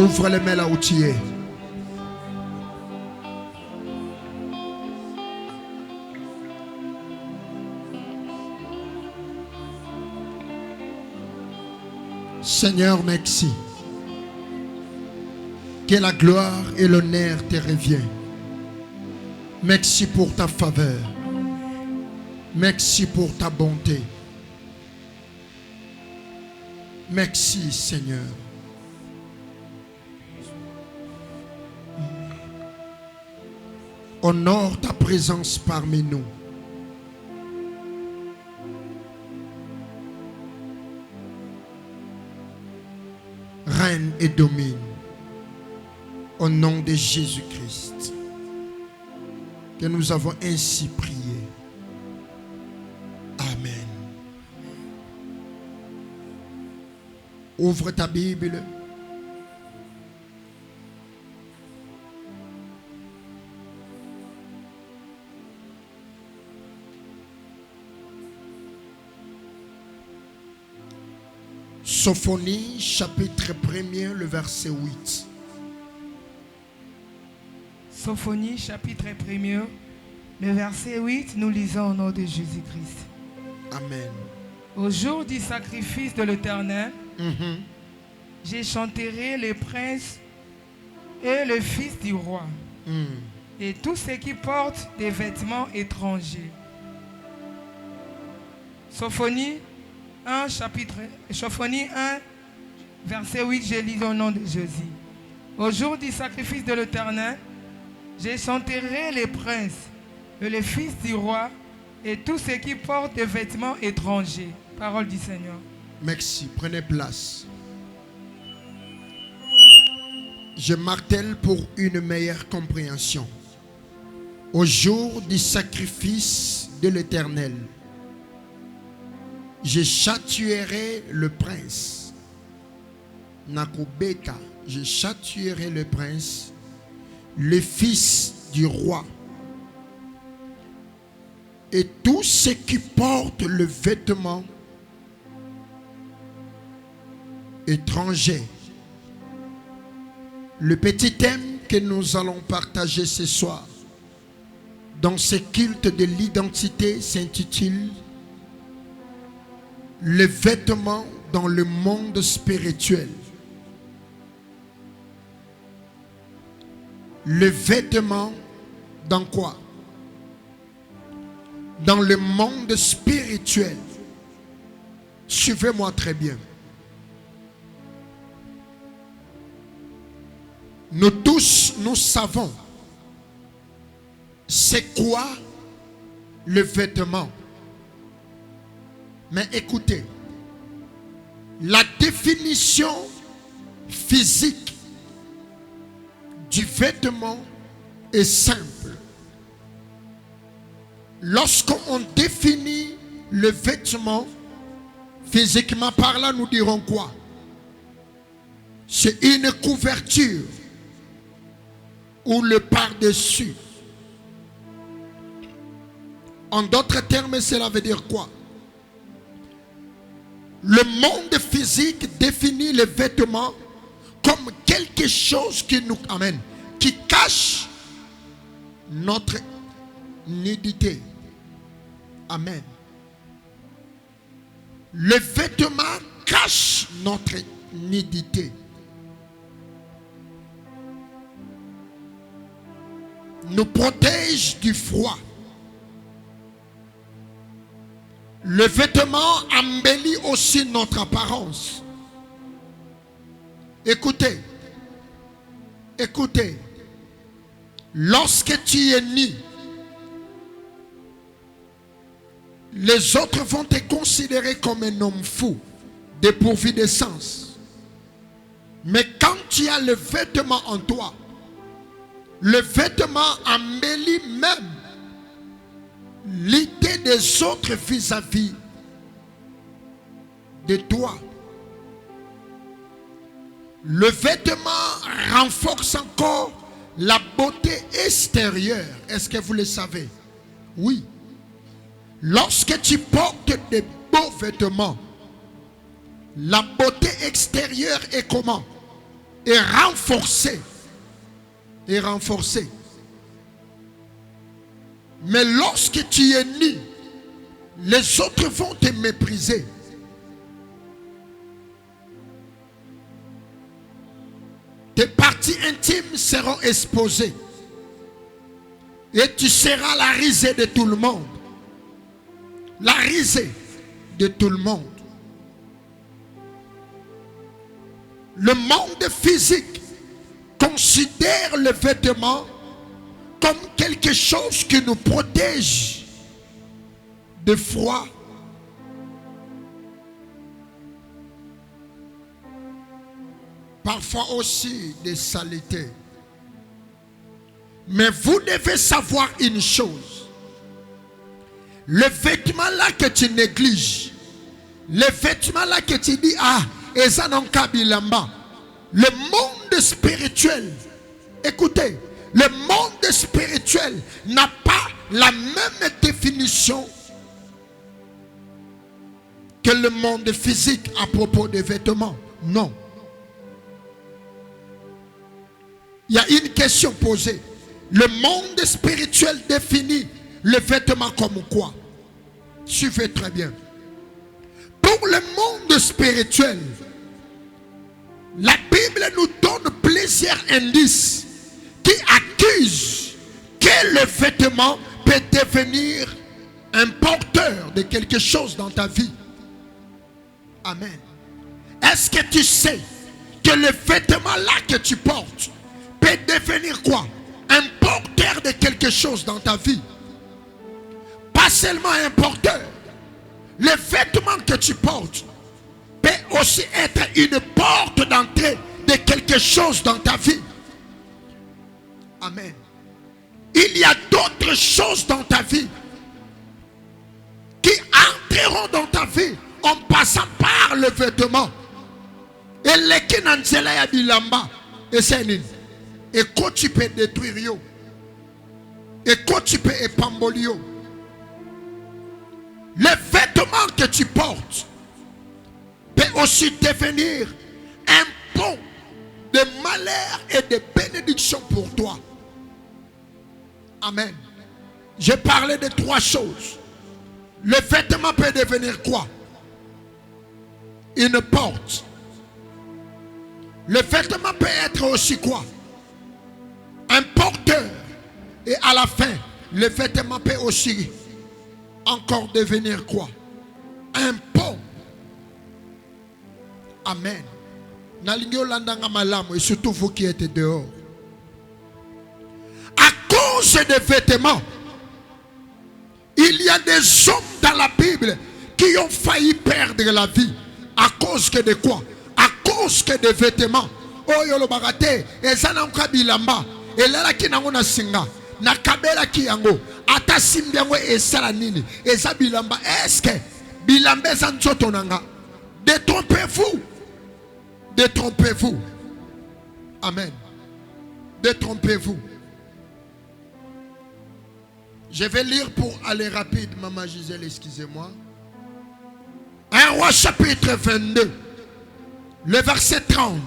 Ouvre les mains là où tu es. Seigneur, merci. Que la gloire et l'honneur te reviennent. Merci pour ta faveur. Merci pour ta bonté. Merci, Seigneur. Honore ta présence parmi nous. Règne et domine au nom de Jésus-Christ, que nous avons ainsi prié. Amen. Ouvre ta Bible. Sophonie, chapitre 1er, le verset 8. Sophonie, chapitre 1er, le verset 8, nous lisons au nom de Jésus-Christ. Amen. Au jour du sacrifice de l'Éternel, j'échanterai les princes et le fils du roi, et tous ceux qui portent des vêtements étrangers. Sophonie 1, Sophonie 1, verset 8, je lis au nom de Jésus. Au jour du sacrifice de l'Éternel, j'échanterai les princes et les fils du roi et tous ceux qui portent des vêtements étrangers. Parole du Seigneur. Merci, prenez place. Je martèle pour une meilleure compréhension. Au jour du sacrifice de l'Éternel, je châtierai le prince. Nakubeka, je châtierai le prince, le fils du roi, et tous ceux qui portent le vêtement étranger. Le petit thème que nous allons partager ce soir dans ce culte de l'identité s'intitule le vêtement dans le monde spirituel. Le vêtement dans quoi? Dans le monde spirituel. Suivez-moi très bien. Nous tous, nous savons c'est quoi le vêtement. Mais écoutez, la définition physique du vêtement est simple. Lorsqu'on définit le vêtement, physiquement parlant, nous dirons quoi? C'est une couverture ou le par-dessus. En d'autres termes, cela veut dire quoi? Le monde physique définit les vêtements comme quelque chose qui nous amène, qui cache notre nudité. Amen. Le vêtement cache notre nudité. Nous protège du froid. Le vêtement embellit aussi notre apparence. Écoutez, écoutez, lorsque tu es nu, les autres vont te considérer comme un homme fou, dépourvu de sens. Mais quand tu as le vêtement en toi, le vêtement embellit même l'idée des autres vis-à-vis de toi. Le vêtement renforce encore la beauté extérieure. Est-ce que vous le savez? Oui. Lorsque tu portes de beaux vêtements, la beauté extérieure est comment? et renforcé. Et renforcé. Mais lorsque tu es nu, les autres vont te mépriser. Tes parties intimes seront exposées. Et tu seras la risée de tout le monde. La risée de tout le monde. Le monde physique considère le vêtement comme quelque chose qui nous protège de froid. Parfois aussi des saletés. Mais vous devez savoir une chose. Le vêtement là que tu négliges, le vêtement là que tu dis, ah, le monde spirituel, écoutez, le monde spirituel n'a pas la même définition que le monde physique à propos des vêtements. Non. Il y a une question posée. Le monde spirituel définit le vêtement comme quoi? Suivez très bien. Pour le monde spirituel, la Bible nous donne plusieurs indices qui accusent que le vêtement peut devenir un porteur de quelque chose dans ta vie. Amen. Est-ce que tu sais que le vêtement là que tu portes peut devenir quoi? Un porteur de quelque chose dans ta vie. Pas seulement un porteur. Le vêtement que tu portes peut aussi être une porte d'entrée de quelque chose dans ta vie. Amen. Il y a d'autres choses dans ta vie qui entreront dans ta vie en passant par le vêtement. Et les kinanzela ya bilamba et c'est nini. Et quand tu peux détruire yo. Et quand tu peux épambolio. Le vêtement que tu portes peut aussi devenir un pont de malheur et de bénédiction pour toi. Amen. J'ai parlé de trois choses. Le vêtement peut devenir quoi? Une porte. Le vêtement peut être aussi quoi? Un porteur. Et à la fin, le vêtement peut aussi encore devenir quoi? Un pont. Amen. Et surtout vous qui êtes dehors. À cause des vêtements, il y a des hommes dans la Bible qui ont failli perdre la vie. À cause que de quoi? À cause que des vêtements. Oh yolo bagate, ezana bilamba, elala kinango na singa, na kabela ki yango, ata simbiango esala nini, eza bilamba, eske bilamba ezanzoto nanga. Détrompez-vous. Détrompez-vous. Amen. Détrompez-vous. Je vais lire pour aller rapide, Maman Gisèle, excusez-moi. 1 Roi chapitre 22, le verset 30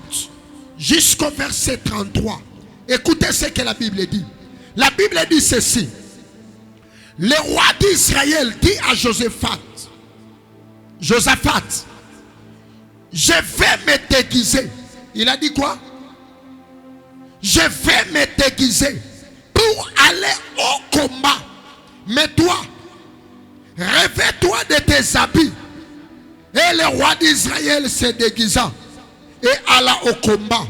jusqu'au verset 33. Écoutez ce que la Bible dit. La Bible dit ceci. Le roi d'Israël dit à Josaphat, je vais me déguiser. Il a dit quoi? Je vais me déguiser pour aller au combat. Mais toi, revêt-toi de tes habits. Et le roi d'Israël se déguisa et alla au combat.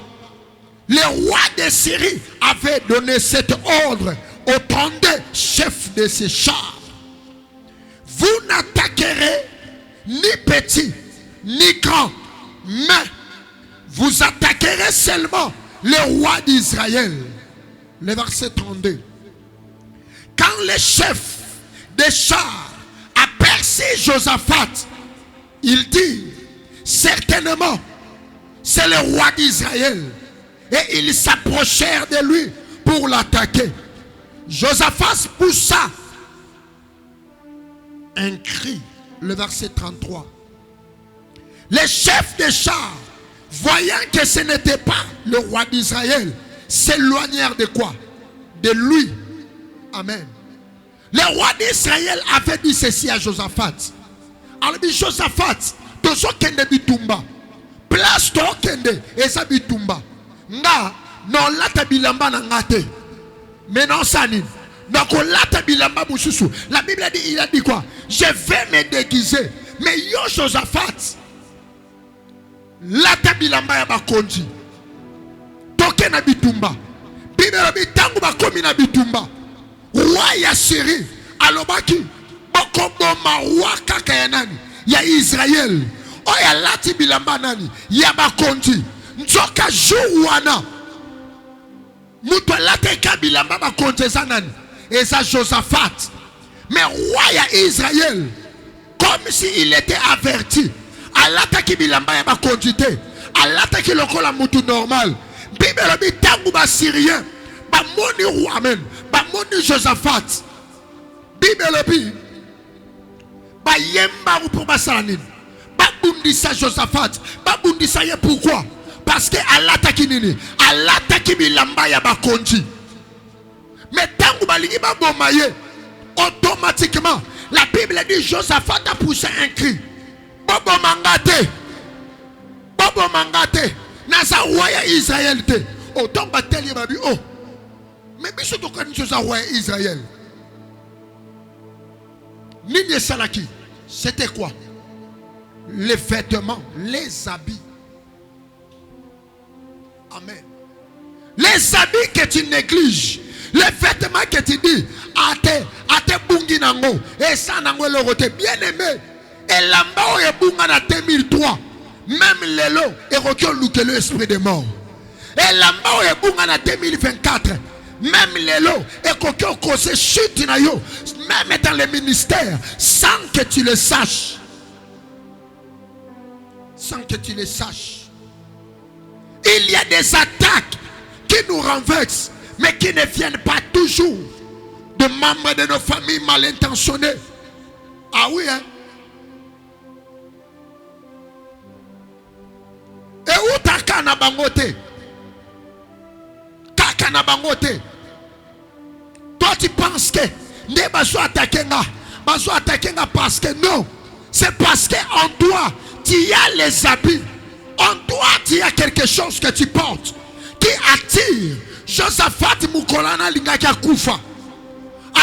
Le roi de Syrie avait donné cet ordre aux 32 chefs de ses chars. Vous n'attaquerez ni petit ni grand, mais vous attaquerez seulement le roi d'Israël. Le verset 32. Quand le chef des chars aperçut Josaphat, il dit, certainement, c'est le roi d'Israël. Et ils s'approchèrent de lui pour l'attaquer. Josaphat poussa un cri. Le verset 33. Les chefs des chars voyant que ce n'était pas le roi d'Israël, s'éloignèrent de quoi? De lui. Amen. Le roi d'Israël avait dit ceci à Josaphat. Alors dit Josaphat, tozo kende bitumba. Place to kende esa bitumba. Nga non lata bilamba na ngate. Mais non sanin. Donc lata bilamba mususu. La Bible a dit, il a dit quoi? Je vais me déguiser. Mais yo Josaphat, lata bilamba ya bakonzi. Toke na bitumba. Bible bitangu bakomi na bitumba. Roi ya Syrie alobaki bokoboma roi kaka ya nani ya Israël oya lati bilamba nani ya bakonzi nzoka jour wana mutu alate ka bilamba bakonzi eza nani eza Josaphat. Mais roi ya Israël comme si il était averti alataki bilamba ya bakonzi te alataki lokola mutu normal. Bible bitangu ba Syrien ba moni roi amen ba moni Josaphat. Bible bi ba yemba pour basalanine ba bundisa Josaphat ba bundisa ye. Pourquoi? Parce que alataki nini alataki bilamba ya bakonzi. Mais tangu balingi ba bomaye automatiquement la Bible dit Josaphat a poussé un cri. Bobo mangate nasa roi ya Israël te autant bateli babi oh. Mais biso to kan chose roi Israël. Nini salaki, c'était quoi? Les vêtements, les habits. Amen. Les habits que tu négliges, les vêtements que tu dis, ate bungi nango, et ça nango le rote bien aimé. Et lamba e bunga na 2003, même lelo et recule le esprit des morts. Et lamba e bunga na 2024. Même les lots et coquin cause chute na yo, même dans les ministères, sans que tu le saches. Sans que tu le saches. Il y a des attaques qui nous renversent, mais qui ne viennent pas toujours de membres de nos familles mal intentionnés. Ah oui, hein? Et où ta kana bangote? Na bangote. Toi tu penses que ne baso attaquer parce que non, c'est parce que en toi tu as les habits, en toi tu as quelque chose que tu portes qui attire. Josaphat mukolana lingaka kufa.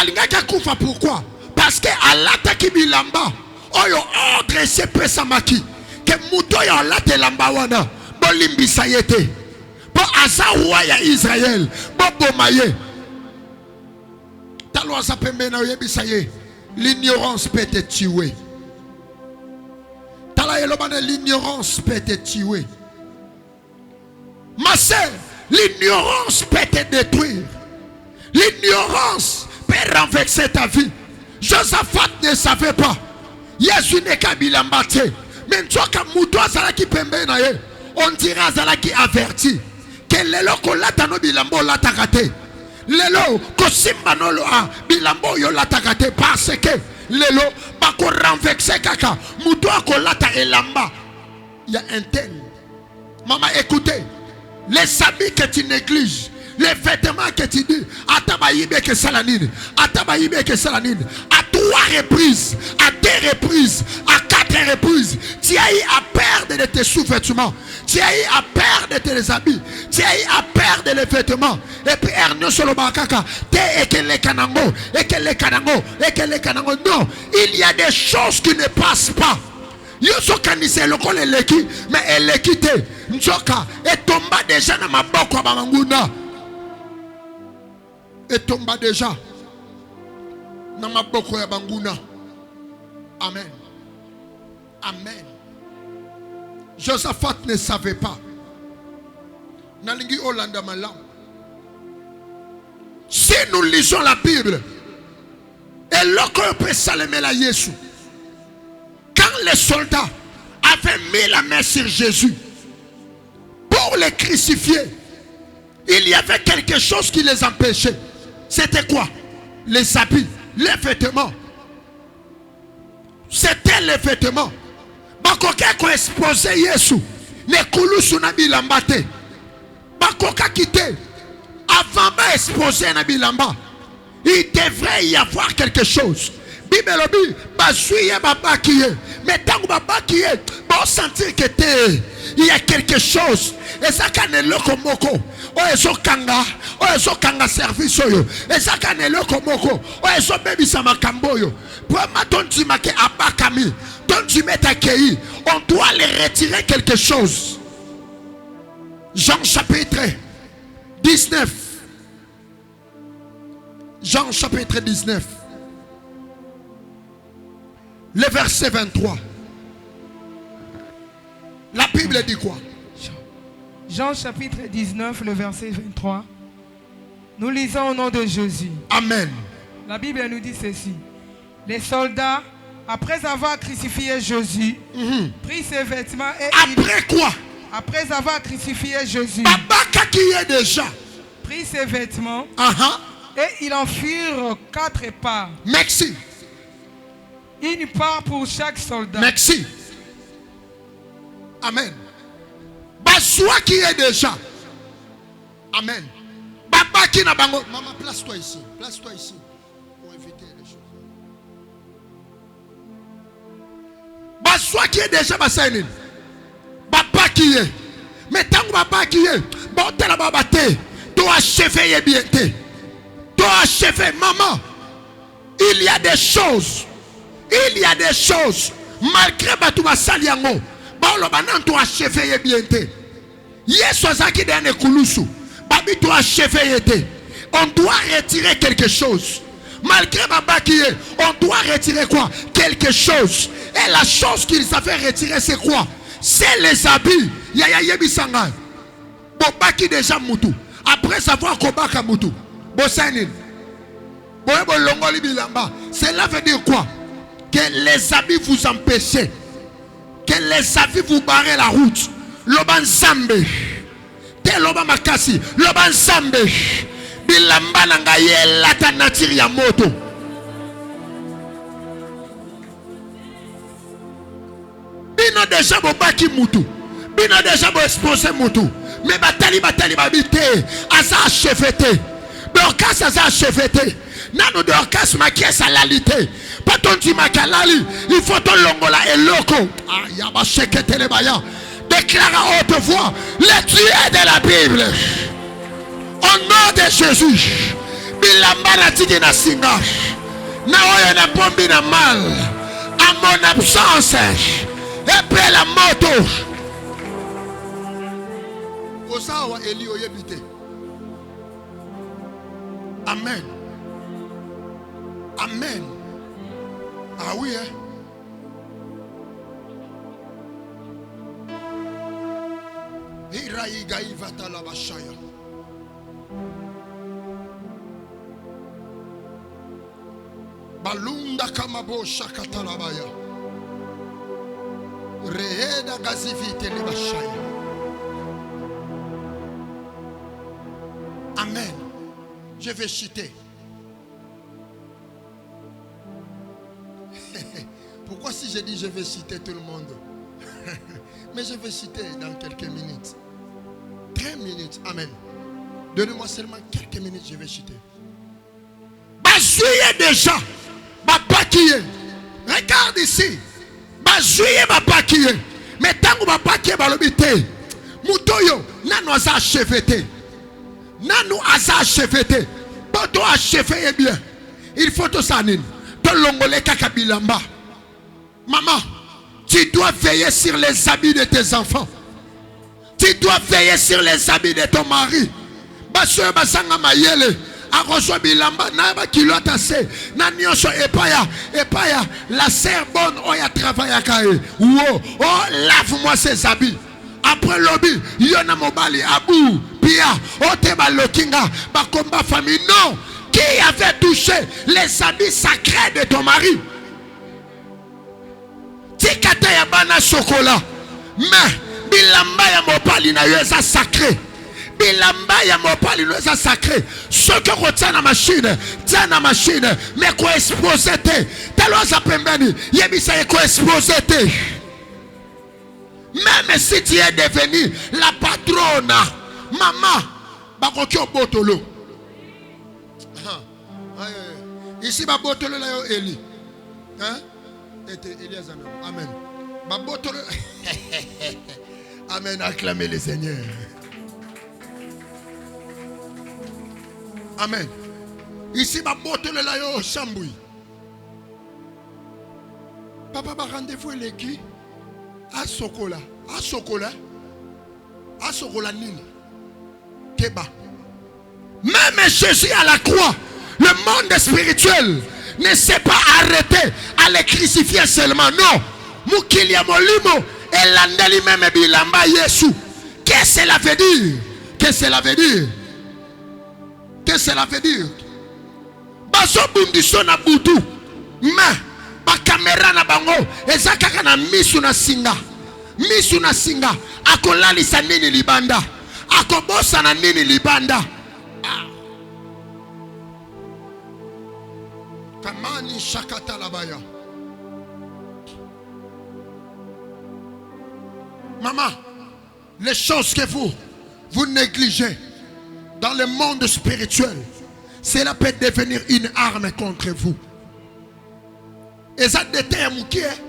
Alingaka kufa pourquoi? Parce que alata ki bilamba oyo ordre se pesa maki que muto yo alata lamba wana bolimbisa yete. Pour asa roi ya Israël bobo maye talo asa pembe na yebisa ye l'ignorance peut te tuer. Tala yelobane l'ignorance peut te tuer. Ma sœur, l'ignorance peut te détruire. L'ignorance peut renverser ta vie. Josaphat ne savait pas. Yesu ne kabilamba te. Mais nzoka muto azala ki pembe na ye on dira azala ki averti. Lelo ko lata no bilambo lata kate. Lelo ko simba no lo a bilambo yo lata kate parce que lelo ba ko renverser kaka muto ko lata elamba. Il y a un tel. Maman écoutez, les habits que tu négliges, les vêtements que tu dis, atabayibe que salanine, atabayibe que salanine, à 3 reprises, à 2 reprises, à 4 reprises, tu as eu à perdre de tes sous-vêtements, tu as eu à perdre de tes habits, tu as eu à perdre les vêtements, et puis Ernio Solobakaka, et que les canangos, et que les canangos, et que les canangos, non, il y a des choses qui ne passent pas. Yoso kanise loko leki, mais elle est quittée. Njoka et tomba déjà dans ma boko banguna. Et tomba déjà dans ma boko ya banguna. Amen. Amen. Josaphat ne savait pas. Nalingi Olanda malam. Si nous lisons la Bible, et l'autre peut saluer la Jésus. Quand les soldats avaient mis la main sur Jésus pour le crucifier, il y avait quelque chose qui les empêchait. C'était quoi? Les habits, les vêtements. C'était les vêtements. Bakoke ko exposé Jésus. ne kulusu na bilamba te. Bakoka kite. Avant d'exposer na bilamba, il devrait y avoir quelque chose. Bible lobi basuye baba kiye. Mais tant que baba kiye, bon sentir que il y a quelque chose. Et ça kane loko moko. O ezo kanga service yo. Et ça kane loko moko. O ezo baby sama kamboyo. Pour maton tu make abakami. Donc tu mets ta kei. On doit les retirer quelque chose. Jean chapitre 19. Jean chapitre 19. Le verset 23. La Bible dit quoi? Jean chapitre 19, le verset 23. Nous lisons au nom de Jésus. Amen. La Bible nous dit ceci. Les soldats, après avoir crucifié Jésus, prirent ses vêtements et après avoir crucifié Jésus, prit ses vêtements et ils en firent 4 parts. Merci. Une part pour chaque soldat. Merci. Amen. Baswa qui est déjà. Amen. Baba qui n'a pas. Maman, place-toi ici. Place-toi ici. Pour éviter les choses. Baswa qui est déjà Bassaïnin. Baba qui est. Mais tant que Baba qui est. Bon, t'es là, Baba t'es. Toi, achever bien t'es. Toi, achever, maman. Il y a des choses. Il y a des choses. Malgré Batouba Saliango. Baolo banan toi achever bien t'es. Yeso zaki dene kulusu. Babi toi achever t'es. On doit retirer quelque chose. Malgré Baba qui est, on doit retirer quoi? Quelque chose. Et la chose qu'ils avaient retiré, c'est quoi? C'est les habits. Yaya yebi sanga. Boba qui déjà moutou. Après savoir kobaka moutou. Bosanin. Boebo longoli bilamba. Cela veut dire quoi? Que les habits vous empêchez. Que les habits vous barrent la route. Loban Zambe. Te loba makasi. Loban Zambe. Bilamba nanga yela ta nature ya moto. Bino déjà bobaki mutu. Bino déjà bo exposer mutu. Mais batali babite. Asa achevete. Dorcas asa achevete. Nano Dorcas makie salalité. Pas ton tu makalali. Il faut ton longola et loco. Ah yaba shekete le baya. Déclare à haute voix les tués de la Bible. Au nom de Jésus, Bilambana tiki na singa. Na oyo na pombi na mal. À mon absence, épée la moto. Osawa Eli oyebite. Amen. Amen. Ah oui, hein? Iraï gaï vatala bashaya. Balunda kamabo shakatalabaya. Reheda gazivite le bashaya. Amen. Je vais citer. Pourquoi si je dis je vais citer tout le monde? Mais je vais citer dans quelques minutes. 3 minutes. Amen. Donnez-moi seulement quelques minutes, je vais citer. Bazouye déjà. Papa qui est. Regarde ici. Bazouye papa qui est. Mais tant que papa qui est balobité. Moutoyo. Nano asa achevété. Nano asa achevété. Poto achevé bien. Il faut tout sanin. Ton longolé kakabilamba. Maman. Tu dois veiller sur les habits de tes enfants. Tu dois veiller sur les habits de ton mari. Basoe basanga mayele. Arroso bilamba na ba kilota se. Na nyonso epaya. Epaya. La sœur bonne oya travailla kae. Oh, lave-moi ces habits. Après lobby, yona mobali abou. Pia. Oteba lokinga. Bakomba famille. Non. Qui avait touché les habits sacrés de ton mari? Tikata ya bana chocolat. Mais bilamba ya mopali na yo eza sacré. Bilamba ya mopali na eza sacré. Ce que retient la machine, tient la machine. Mais ko exposer te. Telo za pembeni, yebisa ko exposer te. Même Même si tu es devenu la patronne, maman, bakoki obotolo. Ici, babotolo la yo Eli. Hein? Amen. Babotolo. Amen. Acclamez le Seigneur. Amen. Ici, babotolo la yo Chamboui. Papa, ba rendez-vous l'équipe. A Sokola. A Sokola. A Sokola Nini. Keba. Même Jésus à la croix, le monde spirituel ne s'est pas arrêté à les crucifier seulement. Non. Mukilia molimo et l'andali même bilamba Yesu. Qu'est-ce que cela veut dire? Qu'est-ce que cela veut dire? Qu'est-ce que cela veut dire? Baso bundiso na butu. Mais ba caméra na bango ezakaka na misu na singa. Misu na singa. Akolalisa nini libanda. Akobosa na nini libanda. Kamani shakata labaya. Maman, les choses que vous négligez dans le monde spirituel, cela peut devenir une arme contre vous. Et ça détermine qui est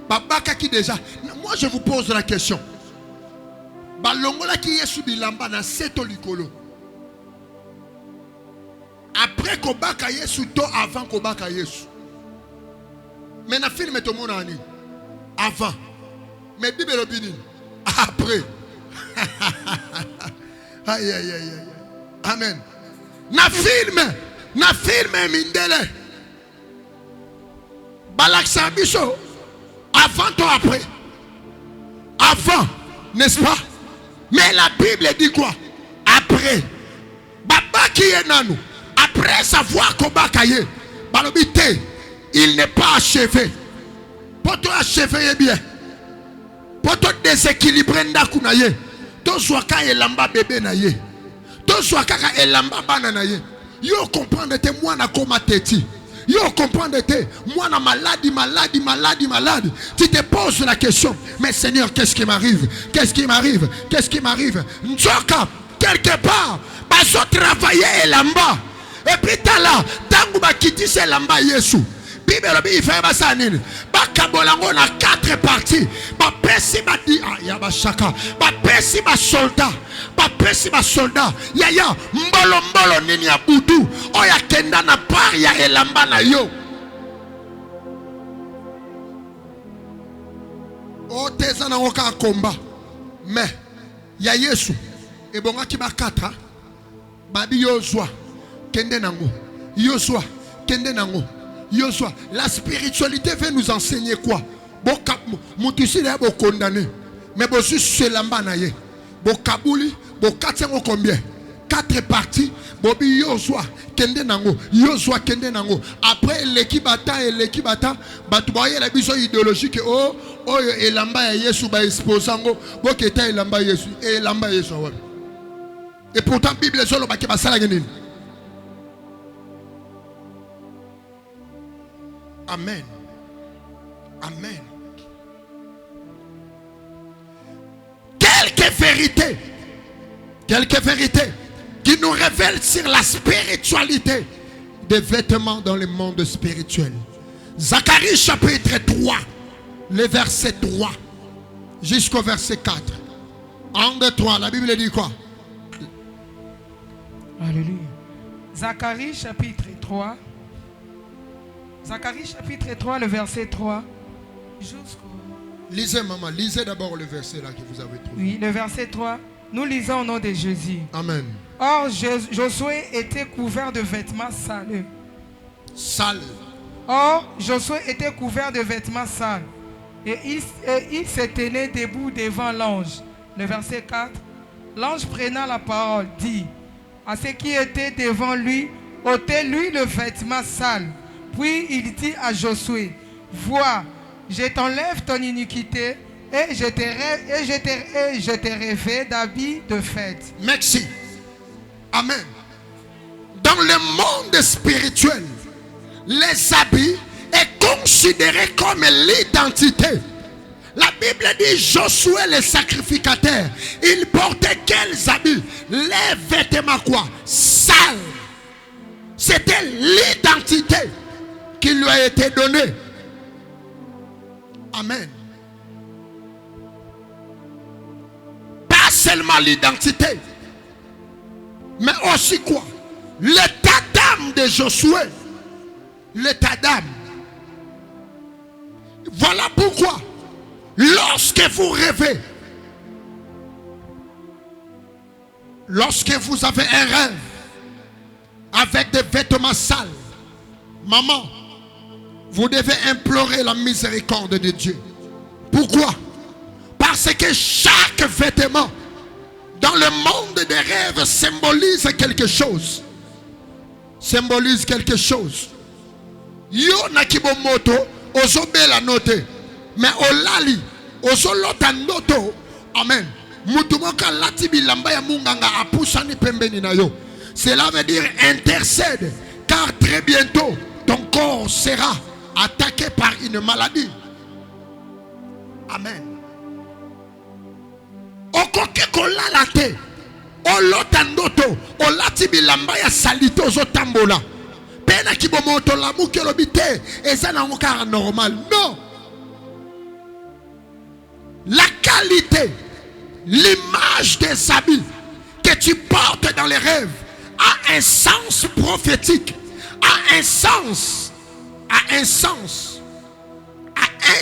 Babaka qui déjà. Moi je vous pose la question. Balongola qui est sous bilamba na seto likolo. Après Kobaka Yesu, to avant Kobaka Yesu. Mais na film tout le monde ani. Avant. Mais Bible opinion. Après. Aïe aïe aïe aïe. Amen. Na film mindele. Balaksa biso. Avant ou après? Avant, n'est-ce pas? Mais la Bible dit quoi? Après. Baba qui est nanou. Après savoir Kobaka ye. Balobite. Il n'est pas achevé. Pour toi achever bien. Pour toi déséquilibrer ndakuna ye. To zwaka elamba bébé na ye. To zwaka elamba bana na ye. Yo comprendre te moi na koma teti. Yo comprendre te moi na maladie. Tu te poses la question. Mais Seigneur, qu'est-ce qui m'arrive? Qu'est-ce qui m'arrive? Qu'est-ce qui m'arrive? Nzoka quelque part. Baso travailler elamba. Et puis t'as là, tangu bakitise elamba Yesu. Bible il fait ça nini. Bakabolango na 4 parties. Ba pesi ba di ya shaka. Ba pesi ba soldat. Ba pesi ba soldat. Ya mbolo nini ya butu. Oya kenda na par ya elamba na yo. O teza na oka komba. Mais ya Yesu e bonga ki ba 4. Babi Yosua kende nango. Yosua kende nango. Yosua, la spiritualité veut nous enseigner quoi? Moutisi là bo condamné. Mais bo juste lamba na ye. Bo kabuli, bo 4 combien? 4 parties. Bobi Yosua kende nango. Yosua kende nango. Après l'équipe bata, batu boye la biso idéologie que oh elamba ya Yesu ba exposango, bo keta elamba Yesu, elamba Yesu wa. Et pourtant Bible solo ba ke basala nini? Amen. Amen. Quelques vérités qui nous révèlent sur la spiritualité des vêtements dans le monde spirituel. Zacharie chapitre 3, le verset 3 jusqu'au verset 4. 1, 2, 3, la Bible dit quoi? Alléluia. Zacharie chapitre 3. Zacharie chapitre 3, le verset 3 jusqu'au... Lisez maman, lisez d'abord le verset là que vous avez trouvé. Oui, le verset 3. Nous lisons au nom de Jésus. Amen. Or, Josué était couvert de vêtements sales. Sale. Or, Josué était couvert de vêtements sales. Et il se tenait debout devant l'ange. Le verset 4. L'ange prenant la parole dit à ceux qui étaient devant lui, ôtez-lui le vêtement sale. Puis il dit à Josué, vois, je t'enlève ton iniquité et je te revêt d'habits de fête. Merci. Amen. Dans le monde spirituel, les habits est considéré comme l'identité. La Bible dit Josué le sacrificateur, il portait quels habits? Les vêtements quoi? Sales. C'était l'identité qui lui a été donnée. Amen. Pas seulement l'identité, mais aussi quoi? L'état d'âme de Josué. L'état d'âme. Voilà pourquoi, lorsque vous rêvez, lorsque vous avez un rêve avec des vêtements sales, maman, vous devez implorer la miséricorde de Dieu. Pourquoi? Parce que chaque vêtement dans le monde des rêves symbolise quelque chose. Symbolise quelque chose. Yo nakibomoto ozobela note, mais olali ozolota ndoto. Amen. Mutumoka lati bilamba ya munganga apusani pembeni na yo. Cela veut dire intercède, car très bientôt ton corps sera attaqué par une maladie. Amen. Okoke kolala te, olota ndoto, olati bilamba ya salito ozotambola. Pena kibomoto la mukelobite, et ça n'a aucun normal. Non. La qualité, l'image des habits que tu portes dans les rêves a un sens prophétique, a un sens à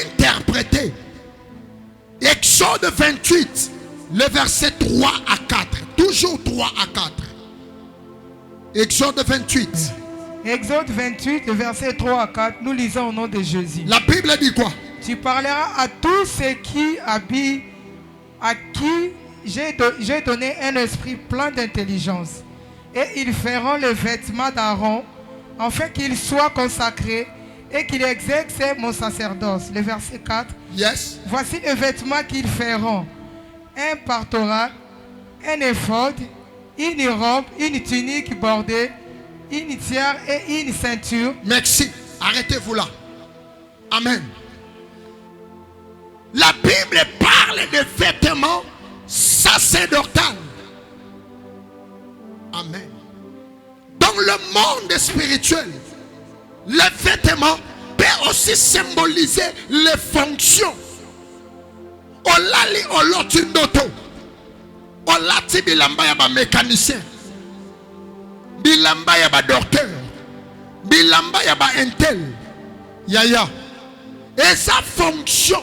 interpréter. Exode 28, le verset 3 à 4. Toujours 3 à 4. Exode 28. Exode 28, le verset 3 à 4, nous lisons au nom de Jésus. La Bible dit quoi? Tu parleras à tous ceux qui habitent, à qui j'ai donné un esprit plein d'intelligence. Et ils feront les vêtements d'Aaron, afin qu'il soit consacré et qu'il exerce mon sacerdoce. Le verset 4. Yes. Voici les vêtements qu'ils feront. Un partoral, un éphod, une robe, une tunique bordée, une tiare et une ceinture. Merci. Arrêtez-vous là. Amen. La Bible parle de vêtements sacerdotaux. Amen. Dans le monde spirituel, les vêtements peuvent aussi symboliser les fonctions. Olali oloti ndoto. Olati bilamba ya ba mécanicien. Bilamba ya ba docteur. Bilamba ya ba intel. Yaya. Et sa fonction,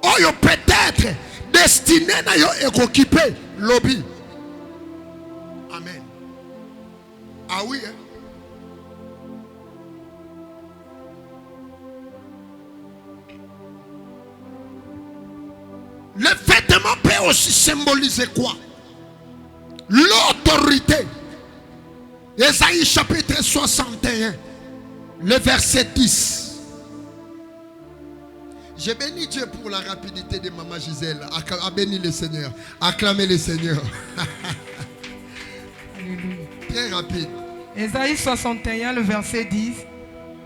oyo peut-être destiné na yo équiper lobby. Amen. Ah oui, hein? Le vêtement peut aussi symboliser quoi? L'autorité. Ésaïe chapitre 61, le verset 10. Je bénis Dieu pour la rapidité de Maman Gisèle. Bénis le Seigneur. Acclamez le Seigneur. Alléluia. Très rapide. Ésaïe 61, le verset 10.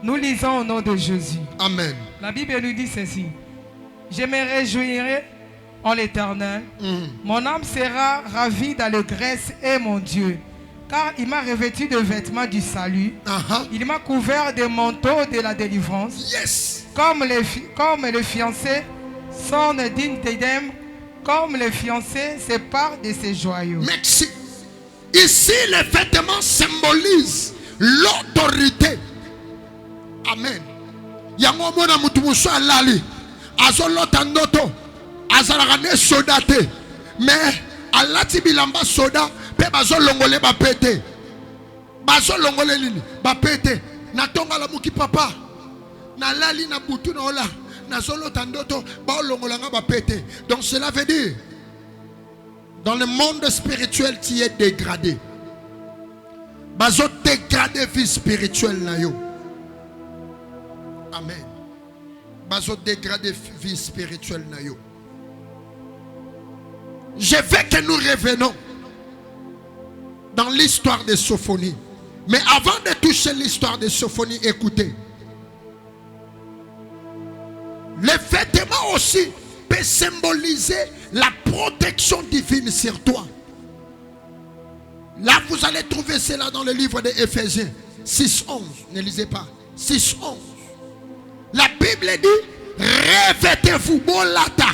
Nous lisons au nom de Jésus. Amen. La Bible nous dit ceci. Je me réjouirai en l'Éternel. Mon âme sera ravie d'allégresse et mon Dieu. Car il m'a revêtu de vêtements du salut. Il m'a couvert de manteaux de la délivrance. Yes. Comme le fiancé s'en digne d'Éden, comme le fiancé se part de ses joyaux. Merci. Ici, les vêtements symbolisent l'autorité. Amen. Yango mona mutu muso alali. Azolota ndoto. Azalagane soda te. Mais alati bilamba soda. Pe bazolongole ba pete. Bazolongole nini? Ba pete. Natonga la muki papa. Na lali na butu na ola. Na zolota ndoto. Ba olongolanga ba pete. Donc cela veut dire, dans le monde spirituel, tu es dégradé. Bazo dégradé vie spirituelle na yo. Amen. Bazo dégradé vie spirituelle na yo. Je veux que nous revenons dans l'histoire de Sophonie. Mais avant de toucher l'histoire de Sophonie, écoutez. Les vêtements aussi peut symboliser la protection divine sur toi. Là, vous allez trouver cela dans le livre des Éphésiens 6:11. Ne lisez pas. 6:11. La Bible dit, revêtez-vous, bolata.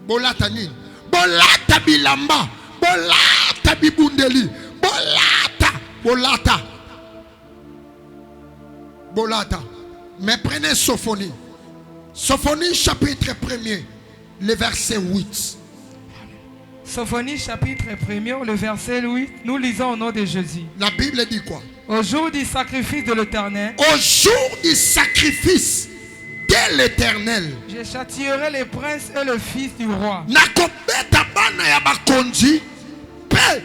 Bolata nini? Bolata bilamba. Bolata bibundeli. Bolata. Bolata. Bolata. Mais prenez Sophonie. Sophonie chapitre 1er, le verset 8. Sophonie chapitre 1er, le verset 8, nous lisons au nom de Jésus. La Bible dit quoi? Au jour du sacrifice de l'Éternel, au jour du sacrifice de l'Éternel, je châtierai les princes et le fils du roi. Nakobeta bana ya bakonzi, pe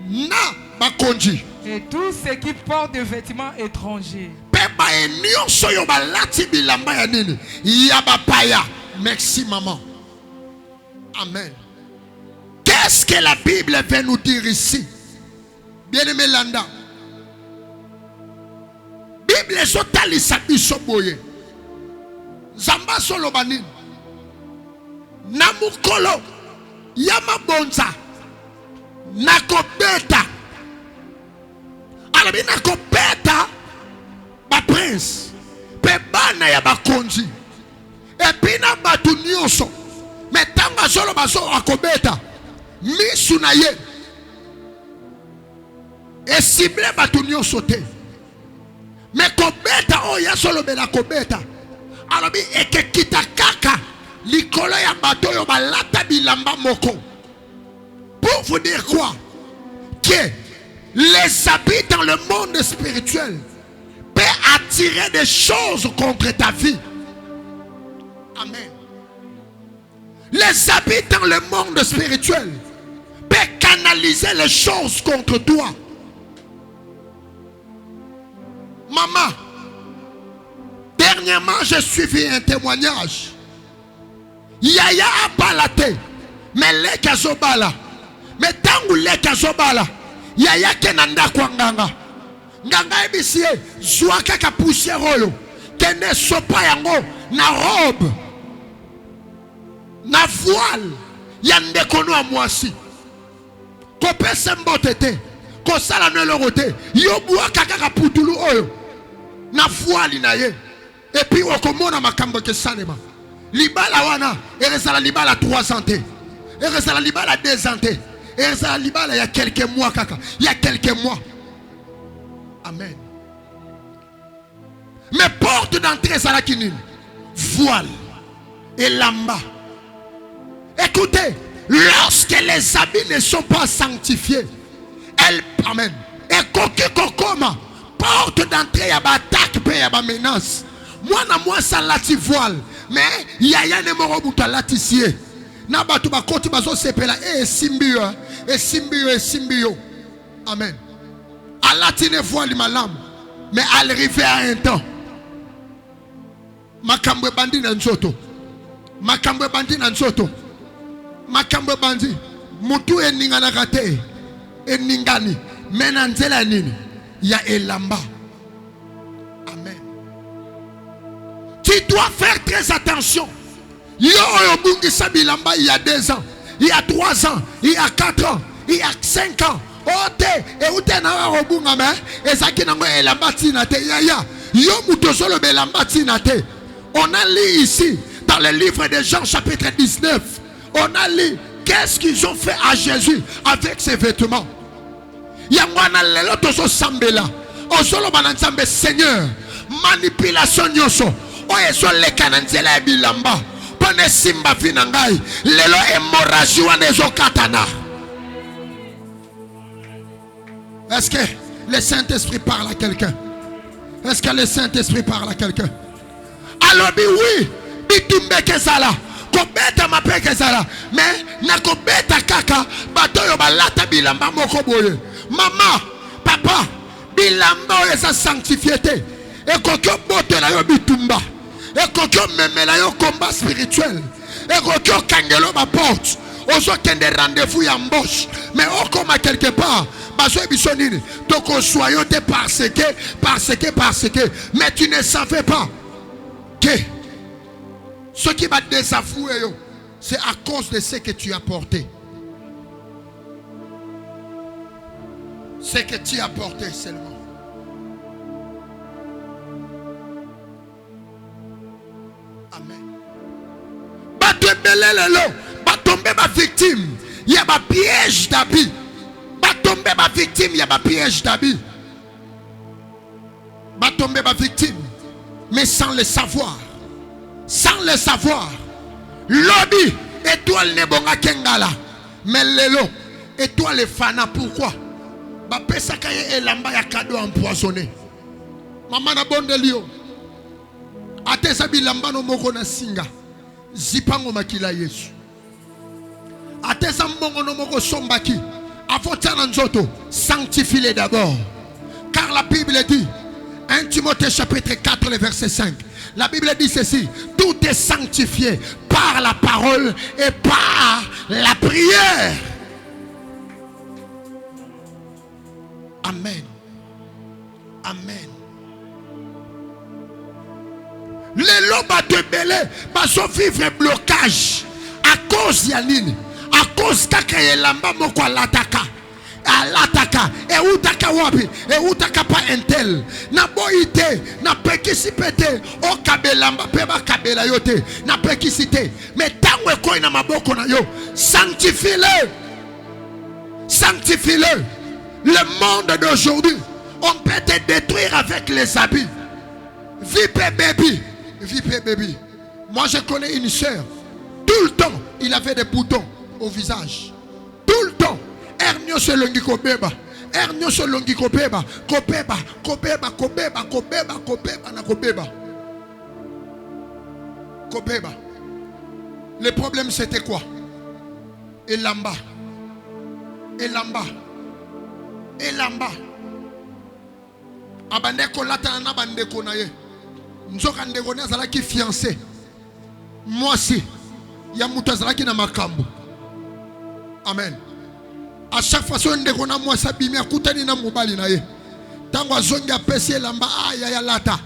na bakonzi. Et tous ceux qui portent des vêtements étrangers. Pe ba enyo soyo balati bilamba ya nini? Ya bapaya. Merci maman. Amen. Qu'est-ce que la Bible veut nous dire ici? Bien-aimé Landa. Bible ezotalisa biso boye. Zamba solo banini. Na mukolo ya mabonza nakobeta. Alabi nakobeta ba prince pe bana ya bakonzi. Epi na batu nyonso. Metanga solo baso akobeta. Misu na ye. E cible batu nyonso te. Mais kobeta o ya solo bela kobeta. Alabi eke kita kaka likolo ya bato yo balata bilamba moko. Pour vous dire quoi? Que les habits dans le monde spirituel peuvent attirer des choses contre ta vie. Amen. Les habits dans le monde spirituel peuvent canaliser les choses contre toi. Maman, dernièrement, j'ai suivi un témoignage. Yaya a balate, mais les kazobala. Mais tangu les kazobala, Yaya kenanda kwa nganga. Nganga ebisie, zwa kaka poussière oyo. Kene sopa yango, na robe, na voile, yande kono a mwasi. Kope sembote te, kosala ne lorote, yobua kaka putulu oyo. Na voile na ye. Et puis okomona makambo ke salema. Libala wana, erezala libala 3 ans te. Erezala libala 2 ans te. Erezala libala il y a quelques mois kaka. Il y a quelques mois. Amen. Mais porte d'entrée ça la kinine. Voile et lamba. Écoutez, lorsque les habits ne sont pas sanctifiés, elle, amen. Et kokoma, porte d'entrée, il y a attaque, il y a menace. Moi, ça lati voile. Mais il y a un morobuta latissier. Nabatu bakoti bazo sepela e simbio, e simbio, e simbio. Amen. Alatine voile malam. Mais elle arrive à un temps. Makambe bandi na nzoto. Makambe bandi na nzoto. Makambe bandi. Mutu eningana kate. Eningani. Menanzela nini. Ya elamba. Amen. Tu dois faire très attention. Yo oyobungi sabilamba il y a 2 ans. Il y a 3 ans. Il y a 4 ans. Il y a 5 ans. Ote. Et oute na robunga me. Ezaki nango elamba tinate. Ya. Yo mutosolo belamba tinate. On a lu ici, dans le livre de Jean chapitre 19, on a lu qu'est-ce qu'ils ont fait à Jésus avec ses vêtements. Yangwana lelo toso sambela. Osolo banansambe Seigneur, manipulation nyoso. Oyeso le kananzela bilamba. Pone simba finangai. Lelo hémorragie wanezo katana. Est-ce que le Saint-Esprit parle à quelqu'un? Est-ce que le Saint-Esprit parle à quelqu'un? Alors oui, bitumbe kezala, kobeta mape kezala, mais na kobeta kaka, batoyo balata bilamba moko boye. Maman, papa, bilamba esa sanctifié te. Et kokyo bote na yo bitumba. Et kokyo memela yo combat spirituel. Et kokyo kangelo ma porte. Ozo kende rendez-vous ya embauche. Mais on comme à quelque part. Baso ebisonini. Toko soyote parce que. Mais tu ne savais pas que Ce qui va désavouer, c'est à cause de ce que tu as porté. Ce que tu as porté seulement. Amen. Bato ebele lelo, batombe ba victime, il y a ba piège d'habit. Batombe ba victime, il y a ba piège d'habit. Batombe ba victime, mais sans le savoir. Sans le savoir. Lobby, étoile nebonga kengala. Mais lelo, étoile fana, pourquoi? Ba pesa kaye elamba ya cadeau empoisonné. Maman na bonde lio. Atesa bilamba no moko na singa. Zipango makila Yesu. Atesa mbongo no moko sombaki. Avotana nzoto. Sanctifie-les d'abord. Car la Bible dit, 1 Timothée chapitre 4, le verset 5. La Bible dit ceci: tout est sanctifié par la parole et par la prière. Amen. Amen. Les lobes de belé vont vivre blocage à cause Yanine, à cause kakayelamba moko alataka. Alataka et utaka wapi et utaka pa entel na boite na pekisipete o kabelamba peba kabela yote na pekisite mais tango ko na maboko na yo sanctifie-le, sanctifie-le. Le monde d'aujourd'hui, on peut te détruire avec les habits. Vipe baby, vipe baby. Moi je connais une sœur, tout le temps il avait des boutons au visage, tout le temps. Ernio se longi kobeba, ernio se longi kobeba, kobeba, kobeba, kobeba, kobeba, kobeba, na kobeba, kobeba. Le problème c'était quoi? Elamba, elamba, elamba. Abandeko lata na bandeko na ye. Nzoka ndeko na zala ki fiancé. Moi si, ya mutu zala ki na makambo. Amen. À chaque fois que on a moi sabimi akutani na mobali na ye. Tango azongi apesi lamba ya lata.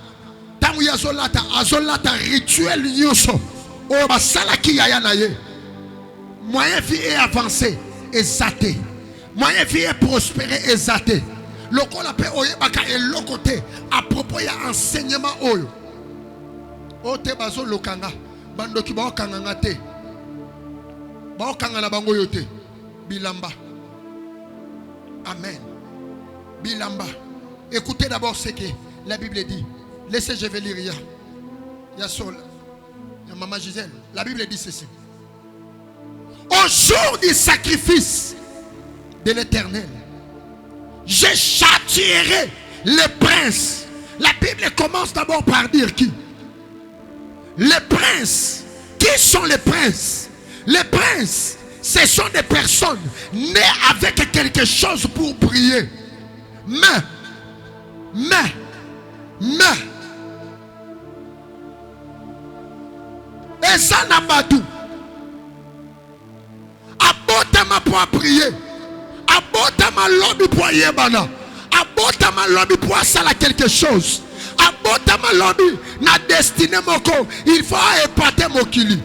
Tango ya azolata rituel nyoso. O basalaki ya na ye. Moyen vie est avancé exaté. Moyen vie est prospéré exaté. Loko la pe oye baka et lokote à propos ya enseignement oyo. O te bazo lokanga. Bando ki ba okanga te. Ba okanga na bango yote. Bilamba. Amen. Bilamba. Écoutez d'abord ce que la Bible dit. Laissez, je vais lire. Il y a Sol. Il y a Maman Gisèle. La Bible dit ceci: au jour du sacrifice de l'Éternel, je châtierai les princes. La Bible commence d'abord par dire qui? Les princes. Qui sont les princes? Les princes, ce sont des personnes nées avec quelque chose pour prier. Mais, et ça n'a pas tout. Abotama pour prier. Abotama lobby pour yebana. Abotama lobby pour sala quelque chose. Abotama lobby na destiné moko. Il faut épater mokili.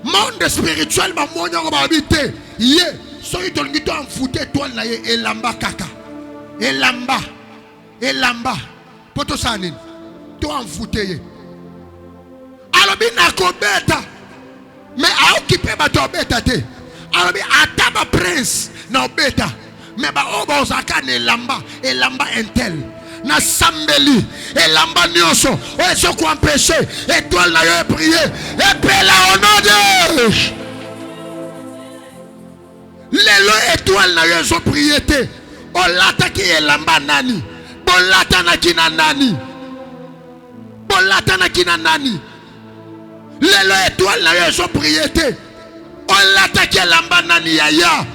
Monde spirituel ba monya ko ba habiter. Ye, so you don't get en fouter toi na ye elamba kaka. Elamba. Elamba. Poto sanin. Toi en fouter ye. Alobi na ko beta. Mais a occupé ba to beta te. Alobi ataba prince na beta. Mais ba oba osaka ne elamba, elamba entel. Na sambeli elamba nyoso o eso ko empêcher étoile na yo prier et pela au nom de lelo étoile na yo so prier te o lata ki elamba nani bon lata na kina nani bon lata na kina nani lelo étoile na yo so prier te o lata ki elamba nani ya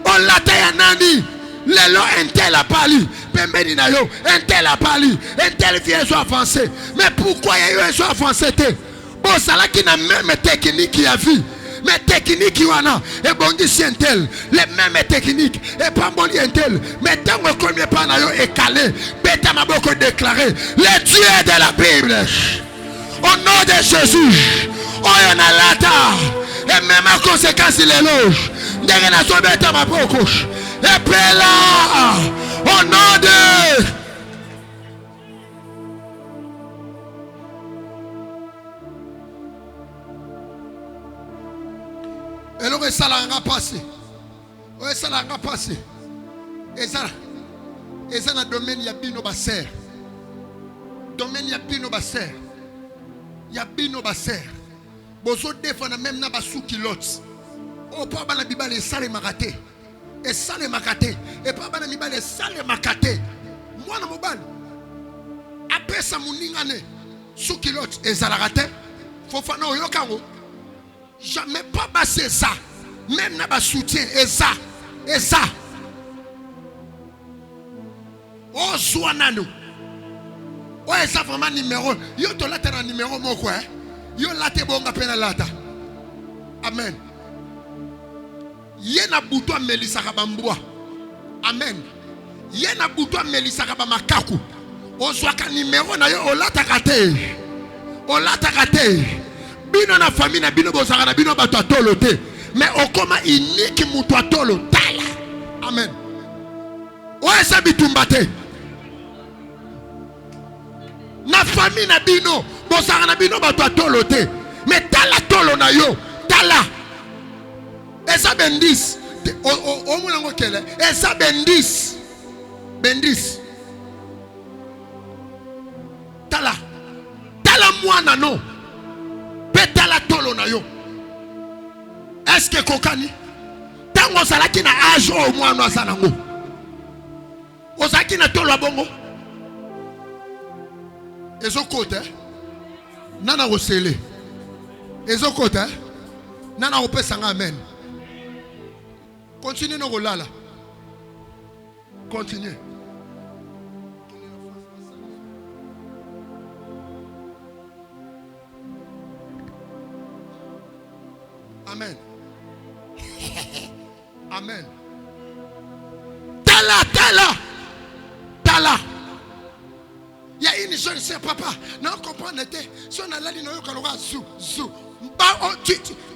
o lata ya nani lelo entel a parlé. Un tel a parlé, un tel vient soit avancé. Mais pourquoi il y a eu soit avancé? Bon, ça là qui n'a même technique qui a vu. Mais technique qui a et bon dit un tel, les mêmes techniques et pas bon un tel. Mais tant qu'on ne pas est calé, bêta m'a beaucoup déclaré le Dieu de la Bible. Au nom de Jésus, oyo na lata et même à conséquence l'éloge ndenge na sobeta maboko et puis là au nom de eloko esalanga passé oyo esalanga passé eza na domaine ya bino baser domaine ya bino baser ya bino baser bozo défendre même na basuki lot o pa bana bibale esale makate et pa bana bibale esale makate mwana mobali apesa muningane suki lot ezalaka te fofana oyokango jamais pas passer ça même na ba soutien et ça oh soanano oh ça vraiment numéro yo to lata na numéro moko yo late bonga pena lata amen yena buto melisa kabambwa amen yena buto melisa kabamakaku ozwaka numéro na yo olata kate bino na famille na bino bozaka na bino bato atolo te mais okoma unique mutu atolo tala amen oyo eza bitumba te na famille na bino bozaka na bino bato atolo te mais tala tolo na yo tala eza bendis omona ngo kele eza bendis tala mwana no petala tolo na yo est-ce que kokani tango salaki na âge au mwana asanango ozaki na tolo abongo ezokota nana osele ezokota nana opesanga amen continue no kolala continue amen amen tala il y a une jeune sœur papa non comprendre si on a la ligne zou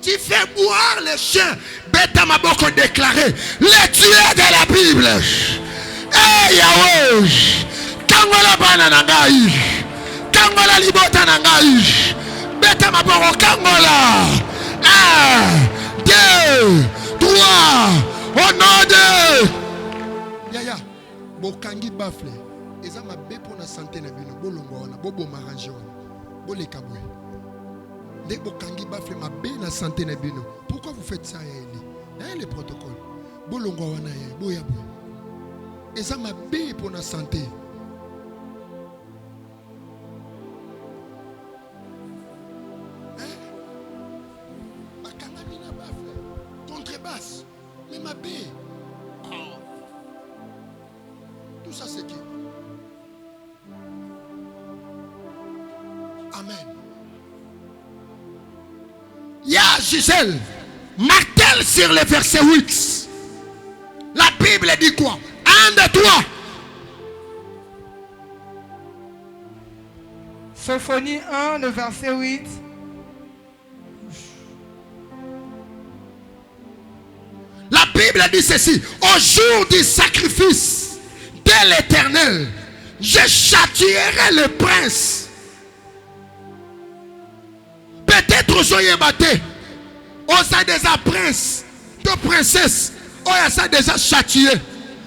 tu fais boire les chiens bêta maboko déclaré les dieux de la Bible eh Yahweh kangola bana nangai kangola libota nangai bêta maboko kangola 1, 2, 3 au nom de Yaya bokangi bafle eza mabe pona santé na bino bolongo wana bobo marange wana boleka boye nde bokangi bafle mabe na santé na bino pourquoi vous faites ça ya les protocoles bolongo wana ya boya boye eza mabe pona santé contrebasse mais mabe tout ça c'est qui amen. Ya Gisèle martèle sur le verset 8. La Bible dit quoi? 1, 2, 3. Sophonie 1, le verset 8. La Bible dit ceci: au jour du sacrifice de l'Éternel, je châtierai le prince. Peut-être soyez batté. On s'est déjà prince, de princesse. On s'est déjà châtié.